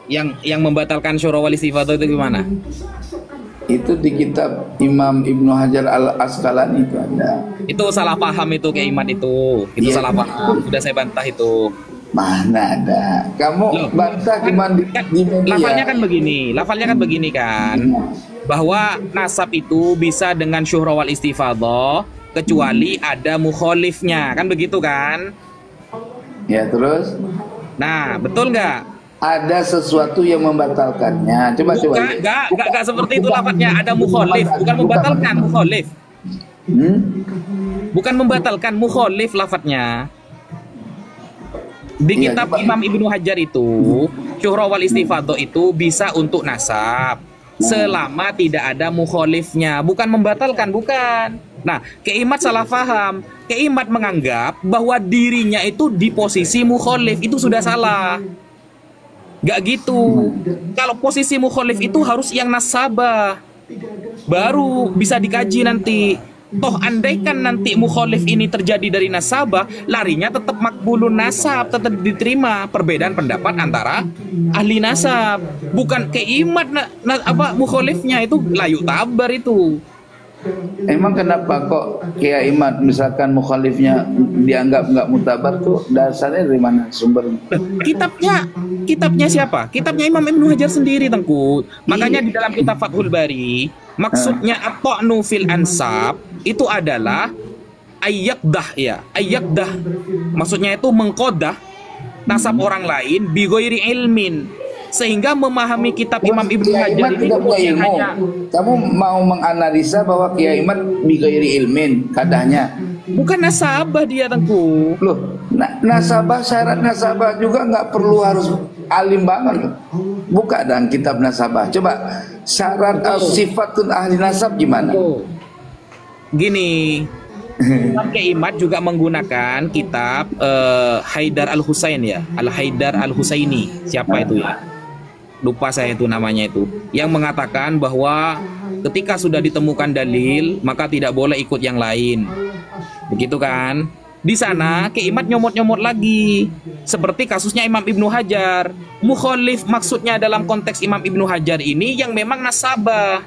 yang membatalkan syuhrah wal istifadah itu gimana? Itu di kitab Imam Ibnu Hajar Al-Asqalani itu ada. Itu salah paham itu Kiai Iman itu. Itu salah paham. Sudah saya bantah itu. Mana ada. Kamu bantah cuma di media. Lafalnya kan begini kan. Bahwa nasab itu bisa dengan syuhrah wal istifadah kecuali ada mukhalifnya. Kan begitu kan? Ya, terus? Nah, betul nggak? Ada sesuatu yang membatalkannya. Coba. Enggak seperti itu lafadznya. Ada mukhalif, bukan membatalkan mukhalif. Bukan membatalkan mukhalif lafadznya. Di kitab Imam Ibnu Hajar itu, syuhrah wal istifadah itu bisa untuk nasab selama tidak ada mukhalifnya, bukan membatalkan, bukan. Nah, Keimat salah paham. Keimat menganggap bahwa dirinya itu di posisi mukholif, itu sudah salah. Gak gitu. Kalau posisi mukholif itu harus yang nasabah, baru bisa dikaji nanti. Toh andaikan nanti mukholif ini terjadi dari nasabah, larinya tetap makbulun nasab, tetap diterima. Perbedaan pendapat antara ahli nasab, bukan Keimat mukholifnya itu layu tabar itu. Emang kenapa kok Kiai Imad misalkan mukhalifnya dianggap nggak mutabar tuh dasarnya dari mana sumbernya? Kitabnya siapa? Kitabnya Imam Ibnu Hajar sendiri, Tengku. Makanya di dalam kitab Fathul Bari, maksudnya at-ta'nu fil ansab itu adalah ayyakdah ya. Ayyakdah maksudnya itu mengkodah nasab orang lain bi ghairi ilmin, sehingga memahami kitab Imam Ibnu Hajar ini tidak punya ilmu. hanya Kamu mau menganalisa bahwa Kiai Imad bi ghairi ilmin kadahnya. bukan nasabah dia, Tengku. Loh, nasabah, syarat nasabah juga nggak perlu harus alim banget loh. Buka dan kitab nasabah. Coba syarat sifatun ahli nasab gimana? Gini, Imam Keimat juga menggunakan kitab Haidar Al-Husain ya, Al-Haidar Al-Husaini. Siapa itu ya? Lupa saya itu namanya itu. Yang mengatakan bahwa ketika sudah ditemukan dalil, maka tidak boleh ikut yang lain. Begitu kan? Di sana Keimat nyomot-nyomot lagi. Seperti kasusnya Imam Ibnu Hajar. Mukholif maksudnya dalam konteks Imam Ibnu Hajar ini yang memang nasabah.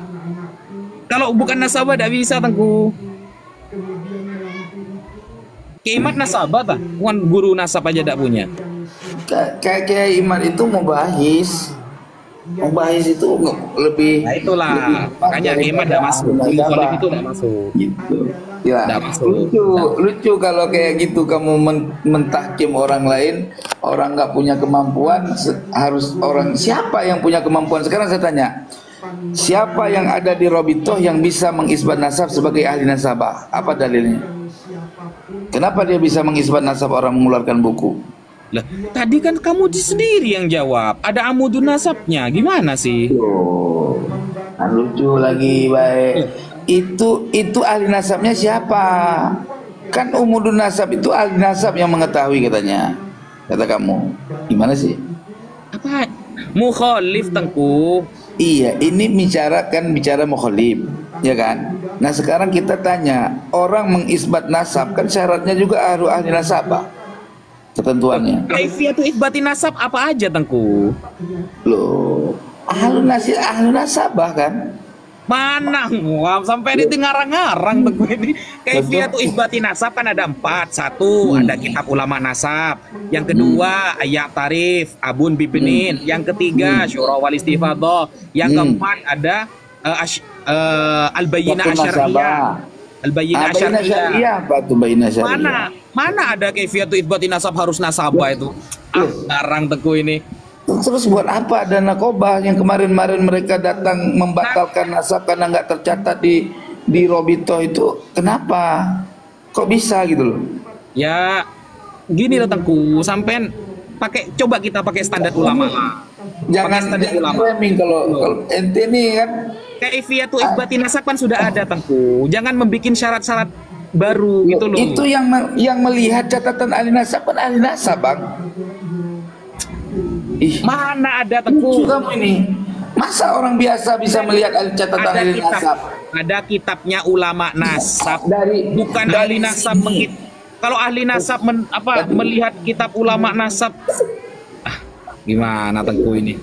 Kalau bukan nasabah tidak bisa, Tengku. Keimat nasabah tak? Bukan guru nasab aja tidak punya. Kayak Kiai Imad itu mubahis itu lebih. Nah itulah, makanya Keimat tidak masuk. Mukholif itu tidak masuk. Gitu. Ya, Tidak masuk. lucu kalau kayak gitu kamu mentahkim orang lain, orang nggak punya kemampuan, harus orang siapa yang punya kemampuan? Sekarang saya tanya, siapa yang ada di Robitoh yang bisa mengisbat nasab sebagai ahli nasabah? Apa dalilnya? Kenapa dia bisa mengisbat nasab orang mengeluarkan buku? Lah, tadi kan kamu sendiri yang jawab. Ada amudun nasabnya. Gimana sih? Oh, lucu lagi, baik. Itu ahli nasabnya siapa? Kan umudun nasab itu ahli nasab yang mengetahui katanya. Kata kamu. Gimana sih? Apa? Mukholif, Tengku. Iya, ini bicara mukholif, ya kan? Nah sekarang kita tanya, orang mengisbat nasab kan syaratnya juga harus ahli nasabah, ketentuannya. Kaifiyatu itsbatin nasab apa aja, Tengku? Loh, ahli nasabah kan? Mana? Wah, sampai ini ngarang-ngarang, Tengku ini. Kaifiyatu itsbatin nasab kan ada 4. Satu, ada kitab ulama nasab. Yang kedua, ayat tarif, abun bibinin. Yang ketiga, syura wal istifadhah. Yang keempat ada al-bayyinah asyariyah. Al-bayyinah asyariyah. Apa tuh bayyinah asyariyah? Mana ada kaifiyatu itsbatin nasab harus nasabah itu? Ngarang, Tengku ini. Terus buat apa ada nakobah yang kemarin-kemarin mereka datang membatalkan nasab karena nggak tercatat di Robito itu? Kenapa? Kok bisa gitu loh? Ya, gini loh, Tengku. Sampai coba kita pakai standar ulama lah. Jangan framing kalau ente nih kan. Kaifiyatu itsbatin nasab kan sudah ada, Tengku. Jangan membuat syarat-syarat baru gitu loh. Itu yang melihat catatan ahli nasab kan ahli nasab, Bang. Mana ada, Lucu Tengku? kamu ini. Masa orang biasa bisa melihat catatan ahli nasab? Ada kitabnya ulama nasab. Bukan ahli nasab kalau ahli nasab melihat kitab ulama nasab. Gimana, Tengku ini?